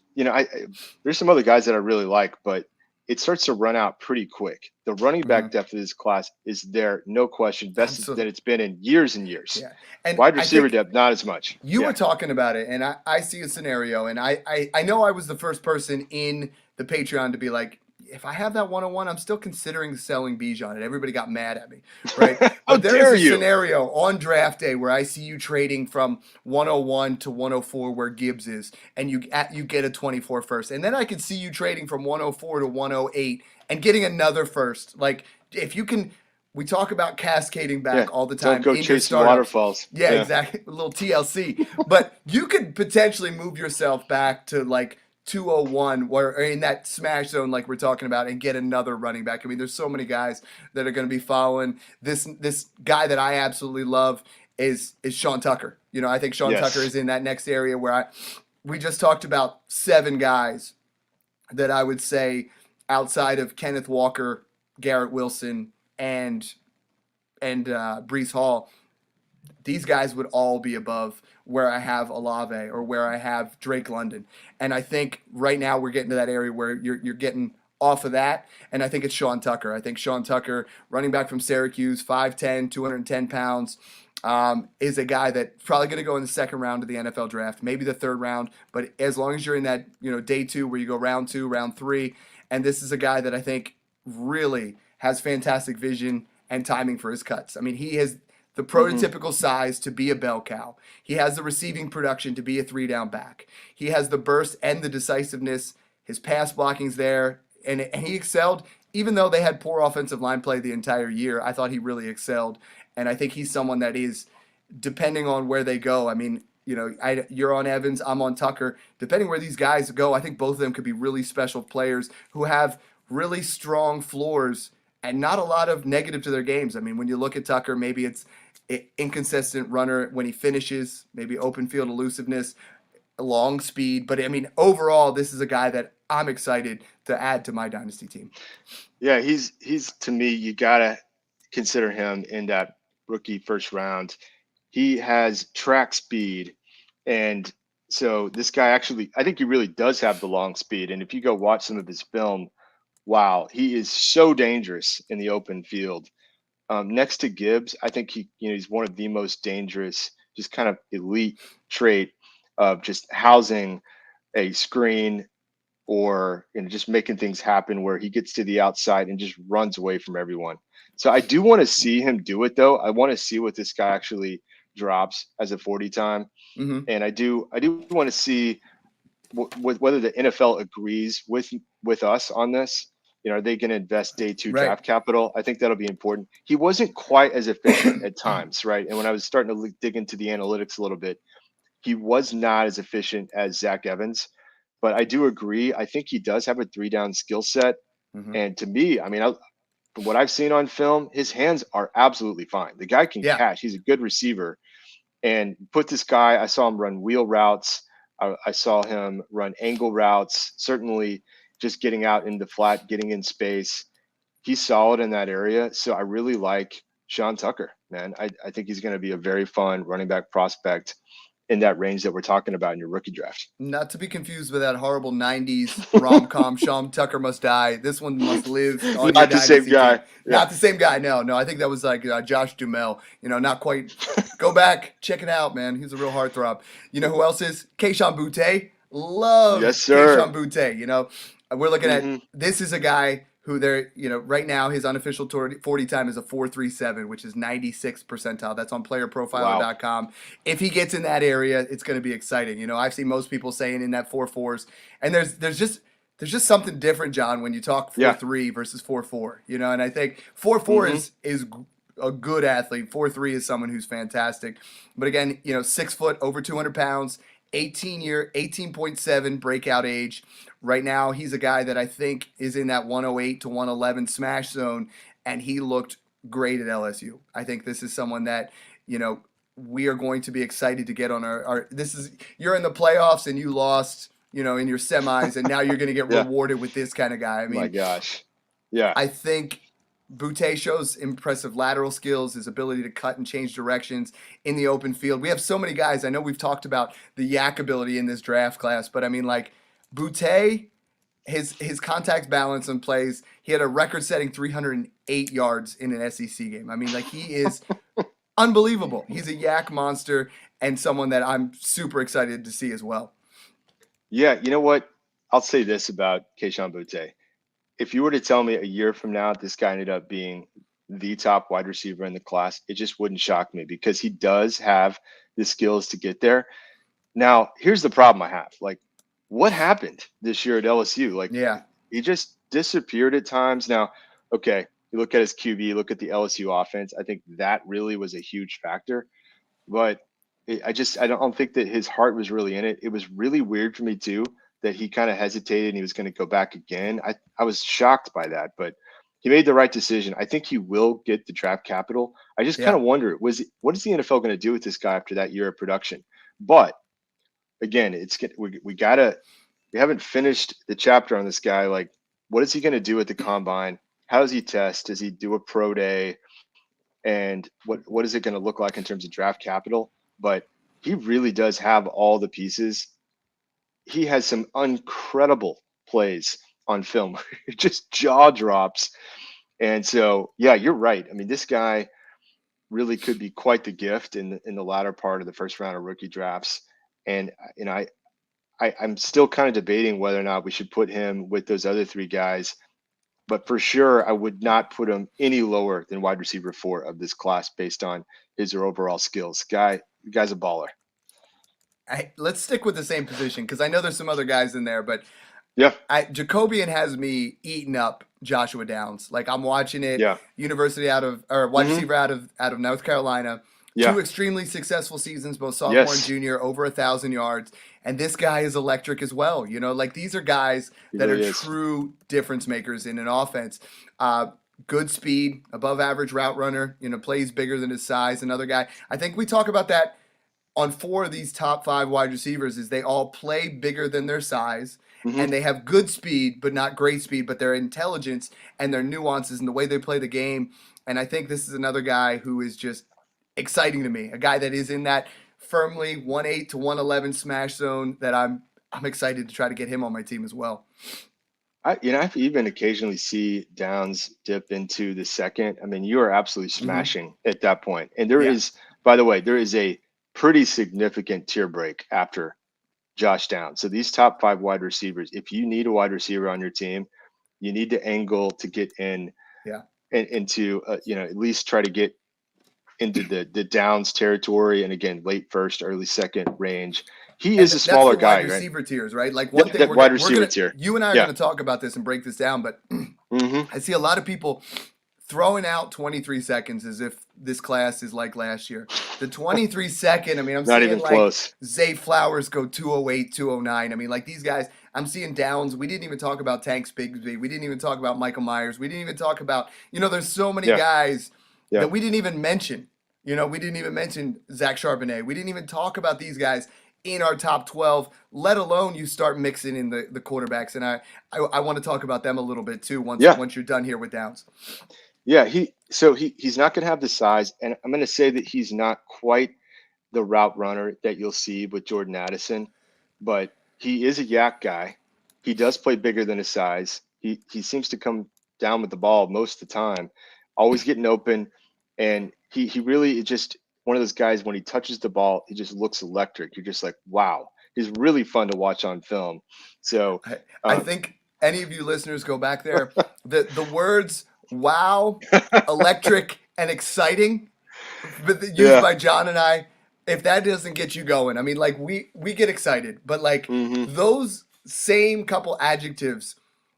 some other guys that I really like, but it starts to run out pretty quick. The running back depth of this class is there, no question, best that it's been in years and years. Yeah. And wide receiver depth, not as much. You were talking about it, and I see a scenario, and I know I was the first person in the Patreon to be like, if I have that 101, I'm still considering selling Bijan, and everybody got mad at me, right? But there is a scenario on draft day where I see you trading from 101 to 104 where Gibbs is, and you get a 24 first. And then I could see you trading from 104 to 108 and getting another first. Like, if you can, we talk about cascading back all the time. Don't go chasing waterfalls. Yeah, exactly. A little TLC. But you could potentially move yourself back to like 201 or in that smash zone like we're talking about and get another running back. I mean, there's so many guys that are going to be following this guy that I absolutely love is Sean Tucker. I think Sean Tucker is in that next area where we just talked about 7 guys that I would say outside of Kenneth Walker, Garrett Wilson, and Breece Hall, these guys would all be above where I have Olave or where I have Drake London. And I think right now we're getting to that area where you're getting off of that, and I think it's Sean Tucker. I think Sean Tucker, running back from Syracuse, 5'10", 210 pounds, is a guy that's probably going to go in the second round of the NFL draft, maybe the third round. But as long as you're in that day 2 where you go round 2, round 3, and this is a guy that I think really has fantastic vision and timing for his cuts. I mean, he has the prototypical size to be a bell cow. He has the receiving production to be a 3-down back. He has the burst and the decisiveness. His pass blocking's there, and he excelled even though they had poor offensive line play the entire year, I thought he really excelled. And I think he's someone that is, depending on where they go. I mean, you're on Evans, I'm on Tucker. Depending where these guys go, I think both of them could be really special players who have really strong floors and not a lot of negative to their games. I mean, when you look at Tucker, maybe it's inconsistent runner when he finishes, maybe open field elusiveness, long speed. But I mean, overall, this is a guy that I'm excited to add to my dynasty team. Yeah, he's to me, you gotta consider him in that rookie first round. He has track speed, and so this guy actually, I think he really does have the long speed. And if you go watch some of his film, wow, he is so dangerous in the open field. Next to Gibbs, I think he's one of the most dangerous, just kind of elite trait of just housing a screen or just making things happen where he gets to the outside and just runs away from everyone. So I do want to see him do it, though. I want to see what this guy actually drops as a 40 time. Mm-hmm. And I do want to see whether the NFL agrees with us on this. Are they going to invest day 2 draft capital? I think that'll be important. He wasn't quite as efficient at times, right? And when I was starting to dig into the analytics a little bit, he was not as efficient as Zach Evans. But I do agree. I think he does have a 3-down skill set. Mm-hmm. And to me, I mean, from what I've seen on film, his hands are absolutely fine. The guy can catch. He's a good receiver. And put this guy, I saw him run wheel routes. I saw him run angle routes. Certainly just getting out in the flat, getting in space. He's solid in that area. So I really like Sean Tucker, man. I think he's going to be a very fun running back prospect in that range that we're talking about in your rookie draft. Not to be confused with that horrible 90s rom-com, Sean Tucker Must Die. This one must live on Not the same guy. Not the same guy, no. I think that was like Josh Duhamel. Not quite. Go back, check it out, man. He's a real heartthrob. You know who else is? Kayshon Boutte. Love Kayshon Boutte. We're looking at, this is a guy who right now his unofficial 40 time is a 4.37, which is 96th percentile. That's on playerprofiler.com. Wow. If he gets in that area, it's going to be exciting. I've seen most people saying in that 4.4s, and there's just something different, John, when you talk 4.3 versus 4.4. And I think 4.4 is a good athlete. 4.3 is someone who's fantastic. But again, 6 foot, over 200 pounds, 18.7 breakout age. Right now, he's a guy that I think is in that 108 to 111 smash zone, and he looked great at LSU. I think this is someone that, we are going to be excited to get on our you're in the playoffs and you lost, in your semis, and now you're going to get rewarded with this kind of guy. I mean, my gosh. Yeah. I think Boutte shows impressive lateral skills, his ability to cut and change directions in the open field. We have so many guys. I know we've talked about the yak ability in this draft class, but I mean, like, Boutte, his contact balance and plays, he had a record-setting 308 yards in an SEC game. I mean, like, he is unbelievable. He's a yak monster and someone that I'm super excited to see as well. Yeah, you know what? I'll say this about Kayshon Boutte. If you were to tell me a year from now this guy ended up being the top wide receiver in the class, it just wouldn't shock me because he does have the skills to get there. Now, here's the problem I have. Like, what happened this year at LSU? He just disappeared at times. Now, okay, you look at his QB, look at the LSU offense. I think that really was a huge factor. But I don't think that his heart was really in it. It was really weird for me, too, that he kind of hesitated and he was going to go back again. I was shocked by that, but he made the right decision. I think he will get the draft capital. I just kind of wonder, what is the NFL going to do with this guy after that year of production? But again, we haven't finished the chapter on this guy. Like, what is he going to do at the combine? How does he test? Does he do a pro day? And what is it going to look like in terms of draft capital? But he really does have all the pieces. He has some incredible plays on film, just jaw drops. And so, yeah, you're right. I mean, this guy really could be quite the gift in the latter part of the first round of rookie drafts. And I'm still kind of debating whether or not we should put him with those other 3 guys. But for sure, I would not put him any lower than wide receiver 4 of this class based on his overall skills. Guy's a baller. Let's stick with the same position because I know there's some other guys in there, but Yeah. Jacobian has me eating up Joshua Downs. Like I'm watching it. Yeah. University wide receiver out of North Carolina. Yeah. 2 extremely successful seasons, both sophomore and junior, over 1,000 yards. And this guy is electric as well. You know, like these are guys that are true difference makers in an offense. Good speed, above average route runner, you know, plays bigger than his size. Another guy. I think we talk about that on 4 of these top 5 wide receivers is they all play bigger than their size. And they have good speed, but not great speed, but their intelligence and their nuances and the way they play the game. And I think this is another guy who is just exciting to me. A guy that is in that firmly 1-8 to 111 smash zone that I'm excited to try to get him on my team as well. I even occasionally see Downs dip into the second. I mean, you are absolutely smashing at that point. And there is, by the way, there is a pretty significant tier break after Josh Downs. So these top 5 wide receivers, if you need a wide receiver on your team, you need to angle to get in into at least try to get into the Downs territory, and again, late first, early second range. He is a smaller guy, wide receiver right? tiers, right? Like one thing, you and I are going to talk about this and break this down, but I see a lot of people throwing out 23 seconds as if this class is like last year. The 23 second, I mean, I'm not seeing even close. Zay Flowers go 208, 209. I mean, like these guys, I'm seeing Downs. We didn't even talk about Tank Bigsby. We didn't even talk about Michael Myers. We didn't even talk about, there's so many guys that we didn't even mention. We didn't even mention Zach Charbonnet. We didn't even talk about these guys in our top 12, let alone you start mixing in the quarterbacks. And I want to talk about them a little bit too once you're done here with Downs. Yeah, he's not going to have the size, and I'm going to say that he's not quite the route runner that you'll see with Jordan Addison, but he is a yak guy. He does play bigger than his size. He seems to come down with the ball most of the time, always getting open, and he really is just one of those guys. When he touches the ball, he just looks electric. You're just like, wow, he's really fun to watch on film. So I think any of you listeners go back there, the words wow, electric, and exciting, but used by John and I. If that doesn't get you going, I mean, like we get excited, but like those same couple adjectives,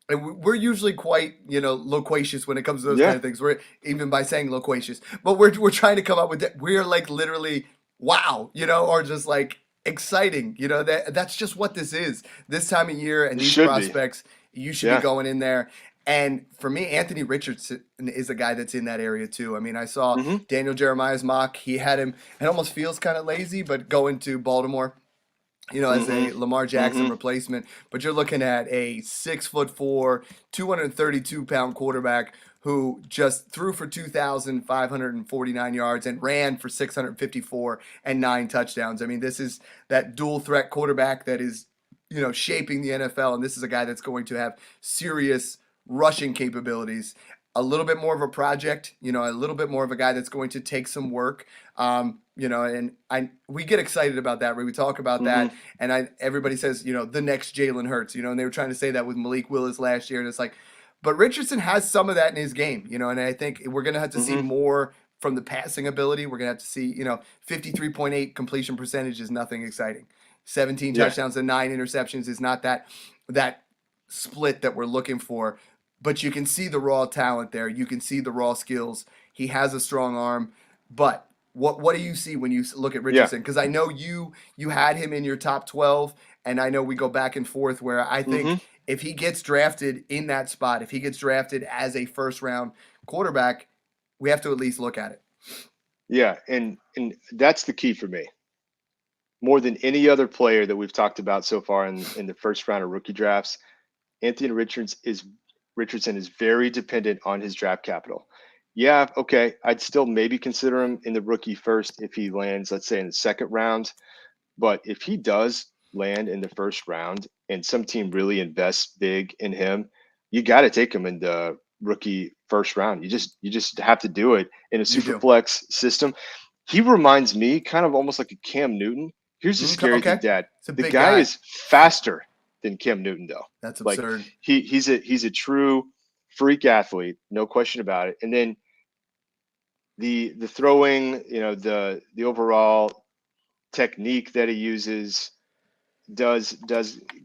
and we're usually quite loquacious when it comes to those kind of things. We're even by saying loquacious, but we're trying to come up with that. We're like literally wow, or just like exciting. That's just what this is this time of year, and these prospects. You should be going in there. And for me, Anthony Richardson is a guy that's in that area too. I mean, I saw Daniel Jeremiah's mock. He had him. It almost feels kind of lazy, but going to Baltimore, as a Lamar Jackson replacement. But you're looking at a 6'4", 232-pound quarterback who just threw for 2,549 yards and ran for 654 and 9 touchdowns. I mean, this is that dual threat quarterback that is, shaping the NFL. And this is a guy that's going to have serious rushing capabilities, a little bit more of a project, a little bit more of a guy that's going to take some work, and we get excited about that. We talk about that, and everybody says, the next Jalen Hurts, and they were trying to say that with Malik Willis last year, and it's like, but Richardson has some of that in his game, and I think we're going to have to see more from the passing ability. We're going to have to see, 53.8 completion percentage is nothing exciting. 17 touchdowns and 9 interceptions is not that split that we're looking for. But you can see the raw talent there. You can see the raw skills. He has a strong arm. But what do you see when you look at Richardson? Because I know you had him in your top 12, and I know we go back and forth where I think if he gets drafted in that spot, if he gets drafted as a first-round quarterback, we have to at least look at it. Yeah, and that's the key for me. More than any other player that we've talked about so far in the first round of rookie drafts, Anthony Richardson is very dependent on his draft capital. Yeah, okay, I'd still maybe consider him in the rookie first if he lands, let's say, in the second round. But if he does land in the first round and some team really invests big in him, you got to take him in the rookie first round. You just have to do it in a super flex system. He reminds me kind of almost like a Cam Newton. Here's the scary thing, Dad. The guy is faster than Cam Newton, though. That's absurd. Like, he's a true freak athlete, no question about it. And then the throwing, the overall technique that he uses, does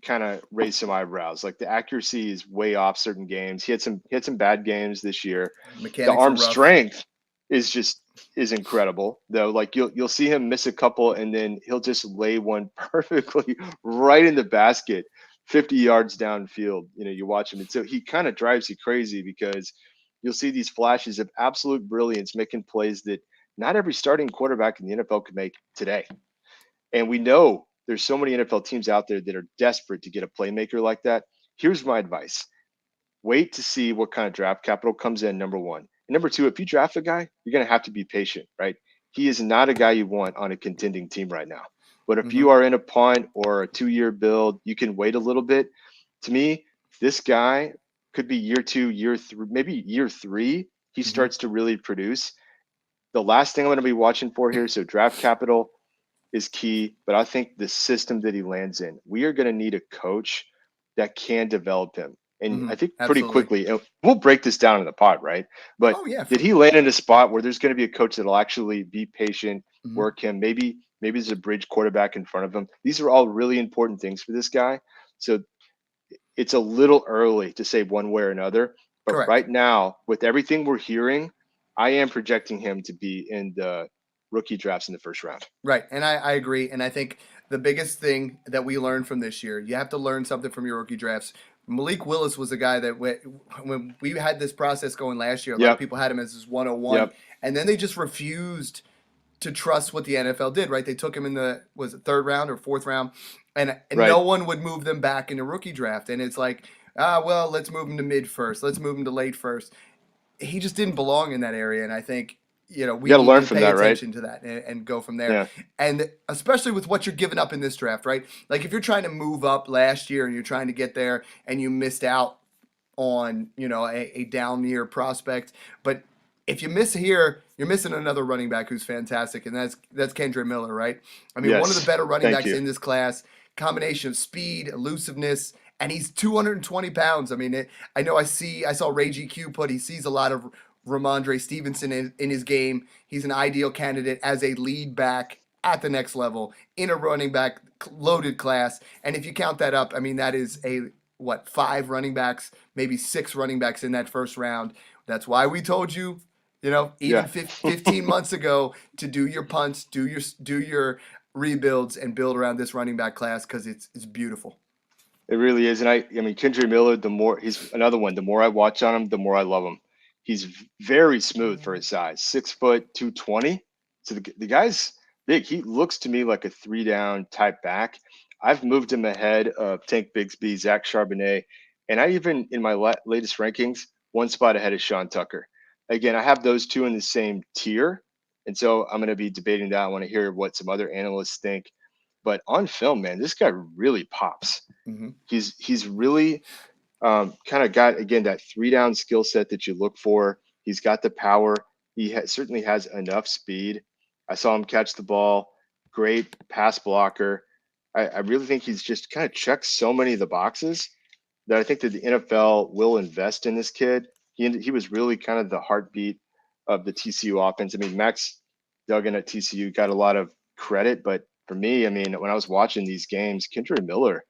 kind of raise some eyebrows. Like the accuracy is way off certain games. He had some bad games this year. The arm strength is incredible though. Like you'll see him miss a couple and then he'll just lay one perfectly right in the basket, 50 yards downfield. You watch him, and so he kind of drives you crazy because you'll see these flashes of absolute brilliance making plays that not every starting quarterback in the NFL could make today. And we know there's so many NFL teams out there that are desperate to get a playmaker like that. Here's my advice. Wait to see what kind of draft capital comes in, number one. And number two, if you draft a guy, you're going to have to be patient, right? He is not a guy you want on a contending team right now. But if you are in a punt or a 2-year build, you can wait a little bit. To me, this guy could be year 2, year 3, maybe year 3. He starts to really produce. The last thing I'm going to be watching for here, so draft capital is key, but I think the system that he lands in, we are going to need a coach that can develop him. And I think pretty quickly, we'll break this down in the pod, right? But did he land in a spot where there's going to be a coach that'll actually be patient, work him? Maybe there's a bridge quarterback in front of him. These are all really important things for this guy. So it's a little early to say one way or another. But right now, with everything we're hearing, I am projecting him to be in the rookie drafts in the first round. Right. And I agree. And I think the biggest thing that we learned from this year, you have to learn something from your rookie drafts. Malik Willis was a guy that when we had this process going last year, a lot of people had him as his 101. And then they just refused to trust what the NFL did, right? They took him in the, was it 3rd round or 4th round? And no one would move them back in a rookie draft. And it's like, well, let's move him to mid first. Let's move him to late first. He just didn't belong in that area. And I think, we got to learn from that, right? To that and go from there. Yeah. And especially with what you're giving up in this draft, right? Like if you're trying to move up last year and you're trying to get there and you missed out on, a down year prospect. But if you miss here, you're missing another running back who's fantastic. And that's Kendre Miller, right? I mean, one of the better running backs in this class, combination of speed, elusiveness, and he's 220 pounds. I mean, I saw Ray GQ put, he sees a lot of Ramondre Stevenson in his game. He's an ideal candidate as a lead back at the next level in a running back loaded class. And if you count that up, I mean, that is 5 running backs, maybe 6 running backs in that first round. That's why we told you, 15 months ago to do your punts, do your rebuilds and build around this running back class because it's beautiful. It really is. And I mean, Kendre Miller, he's another one. The more I watch on him, the more I love him. He's very smooth for his size, 6 foot, 220. So the guy's big. He looks to me like a 3-down type back. I've moved him ahead of Tank Bigsby, Zach Charbonnet, and I even in my latest rankings, 1 spot ahead of Sean Tucker. Again, I have those 2 in the same tier, and so I'm going to be debating that. I want to hear what some other analysts think. But on film, man, this guy really pops. He's really kind of got, again, that 3-down skill set that you look for. He's got the power. He certainly has enough speed. I saw him catch the ball. Great pass blocker. I really think he's just kind of checked so many of the boxes that I think that the NFL will invest in this kid. He was really kind of the heartbeat of the TCU offense. I mean, Max Duggan at TCU got a lot of credit, but for me, I mean, when I was watching these games, Kendre Miller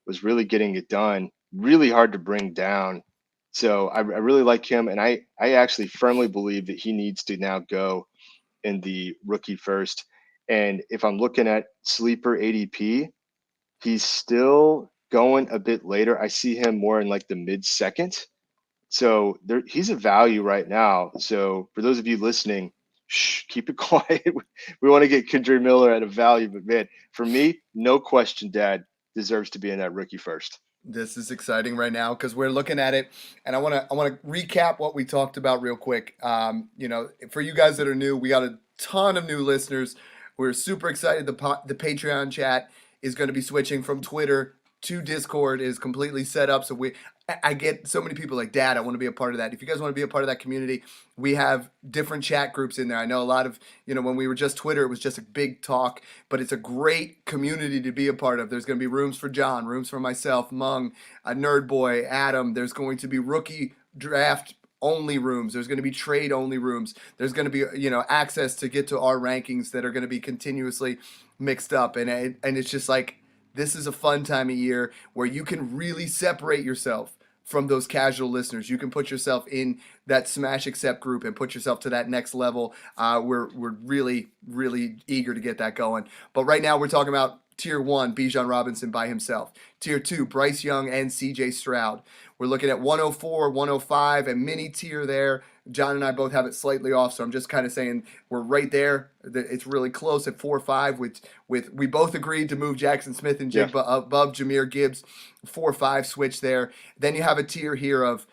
was really getting it done. Really hard to bring down. So I really like him. And I actually firmly believe that he needs to now go in the rookie first. And if I'm looking at sleeper ADP, he's still going a bit later. I see him more in like the mid-second. So he's a value right now. So for those of you listening, keep it quiet. We want to get Kendre Miller at a value. But man, for me, no question, Dad deserves to be in that rookie first. This is exciting right now because we're looking at it, and I want to recap what we talked about real quick. For you guys that are new, we got a ton of new listeners. We're super excited. The Patreon chat is going to be switching from Twitter to Discord. Is completely set up. So I get so many people like, Dad, I want to be a part of that. If you guys want to be a part of that community, we have different chat groups in there. I know a lot of, when we were just Twitter, it was just a big talk, but it's a great community to be a part of. There's going to be rooms for John, rooms for myself, Mung, Nerd Boy, Adam. There's going to be rookie draft only rooms. There's going to be trade only rooms. There's going to be, access to get to our rankings that are going to be continuously mixed up. And it's just like, this is a fun time of year where you can really separate yourself from those casual listeners. You can put yourself in that Smash Accept group and put yourself to that next level. We're really, really eager to get that going. But right now we're talking about Tier 1, Bijan Robinson by himself. Tier 2, Bryce Young and CJ Stroud. We're looking at 104, 105, a mini tier there. John and I both have it slightly off, so I'm just kind of saying we're right there. It's really close at 4-5. With we both agreed to move Jackson Smith and Jigba above Jahmyr Gibbs. 4-5 switch there. Then you have a tier here of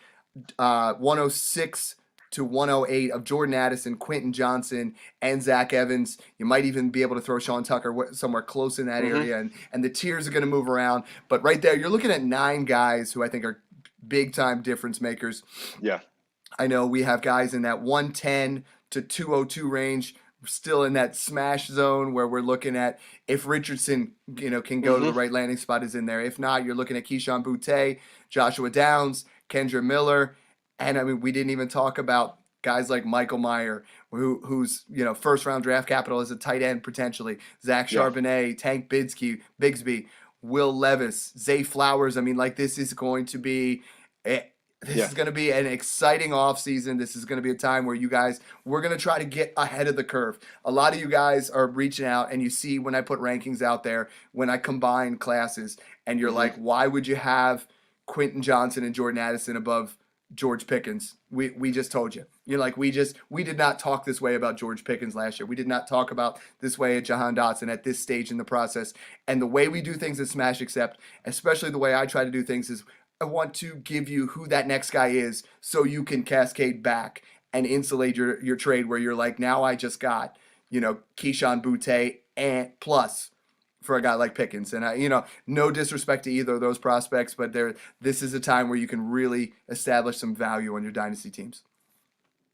106 to 108 of Jordan Addison, Quentin Johnson, and Zach Evans. You might even be able to throw Sean Tucker somewhere close in that area, and the tiers are going to move around. But right there, you're looking at 9 guys who I think are big-time difference makers. Yeah. I know we have guys in that 110 to 202 range. We're still in that smash zone where we're looking at if Richardson, can go to the right landing spot is in there. If not, you're looking at Keyshawn Boutte, Joshua Downs, Kendre Miller. And I mean, we didn't even talk about guys like Michael Mayer, who's first round draft capital as a tight end potentially. Zach Charbonnet, Tank Bigsby, Will Levis, Zay Flowers. I mean, this is going to be is going to be an exciting offseason. This is going to be a time where we're going to try to get ahead of the curve. A lot of you guys are reaching out, and you see when I put rankings out there, when I combine classes, and you're like, why would you have Quentin Johnson and Jordan Addison above George Pickens? We just told you. You're like, we did not talk this way about George Pickens last year. We did not talk about this way at Jahan Dotson at this stage in the process. And the way we do things at Smash Accept, especially the way I try to do things, is I want to give you who that next guy is so you can cascade back and insulate your trade where you're like, now I just got, Keyshawn Boutte and plus for a guy like Pickens. And no disrespect to either of those prospects, but this is a time where you can really establish some value on your dynasty teams.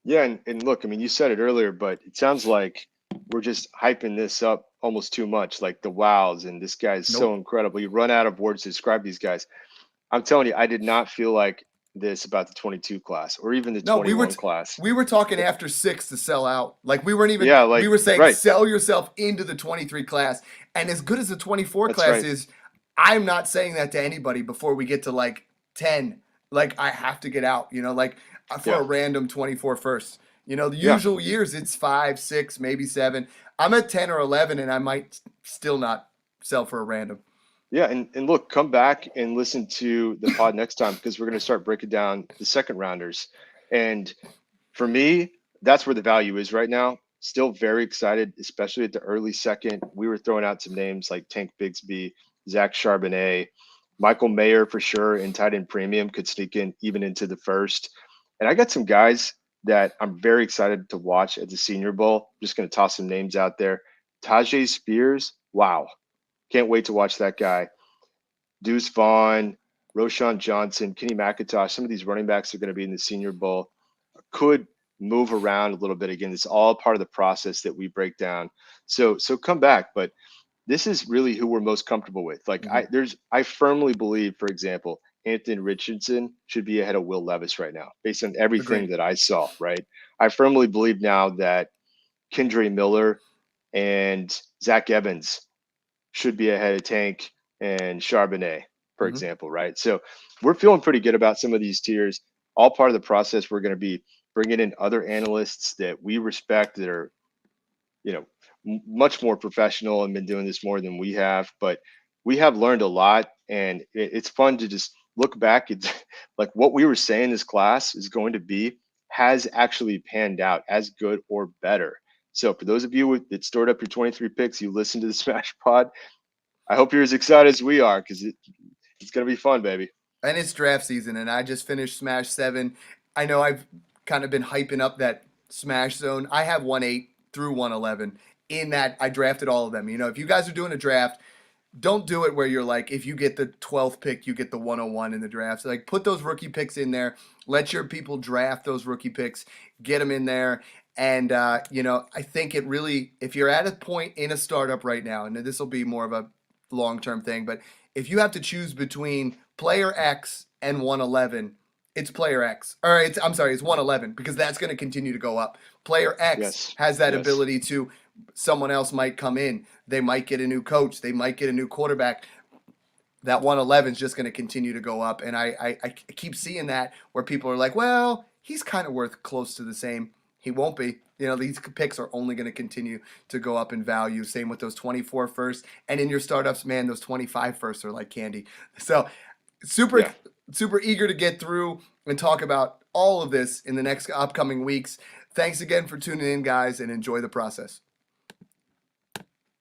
Yeah, and look, I mean, you said it earlier, but it sounds like we're just hyping this up almost too much, like the wows, and this guy's so incredible. You run out of words to describe these guys. I'm telling you, I did not feel like this about the 22 class or even the 21 class. We were talking after 6 to sell out. We weren't even, we were saying sell yourself into the 23 class. And as good as the 24 class is, I'm not saying that to anybody before we get to 10. I have to get out, for a random 24 first. The usual years it's 5, 6, maybe 7. I'm at 10 or 11 and I might still not sell for a random. Yeah, and look, come back and listen to the pod next time because we're going to start breaking down the second rounders. And for me, that's where the value is right now. Still very excited, especially at the early second. We were throwing out some names like Tank Bigsby, Zach Charbonnet, Michael Mayer for sure, and tight end premium could sneak in even into the first. And I got some guys that I'm very excited to watch at the Senior Bowl. I'm just going to toss some names out there. Tyjae Spears, wow. Can't wait to watch that guy. Deuce Vaughn, Roschon Johnson, Kenny McIntosh. Some of these running backs are going to be in the Senior Bowl. Could move around a little bit. Again, it's all part of the process that we break down. So come back. But this is really who we're most comfortable with. I firmly believe, for example, Anthony Richardson should be ahead of Will Levis right now, based on everything that I saw. Right. I firmly believe now that Kendre Miller and Zach Evans should be ahead of Tank and Charbonnet, for example, right? So we're feeling pretty good about some of these tiers. All part of the process. We're going to be bringing in other analysts that we respect that are, much more professional and been doing this more than we have. But we have learned a lot, and it's fun to just look back at what we were saying this class is going to be has actually panned out as good or better. So for those of you that stored up your 23 picks, you listen to the Smash Pod, I hope you're as excited as we are because it's going to be fun, baby. And it's draft season, and I just finished Smash 7. I know I've kind of been hyping up that Smash zone. I have 1-8 through 111. In that, I drafted all of them. If you guys are doing a draft, don't do it where you're if you get the 12th pick, you get the 101 in the draft. So put those rookie picks in there. Let your people draft those rookie picks. Get them in there. And, I think it really, if you're at a point in a startup right now, and this will be more of a long-term thing, but if you have to choose between player X and 111, it's player X. Or it's 111 because that's going to continue to go up. Player X has that ability to, someone else might come in. They might get a new coach. They might get a new quarterback. that 111 is just going to continue to go up. And I keep seeing that where people are like, well, he's kind of worth close to the same. He won't be. These picks are only going to continue to go up in value. Same with those 24 first. And in your startups, man, those 25 first are like candy. So super eager to get through and talk about all of this in the next upcoming weeks. Thanks again for tuning in, guys, and enjoy the process.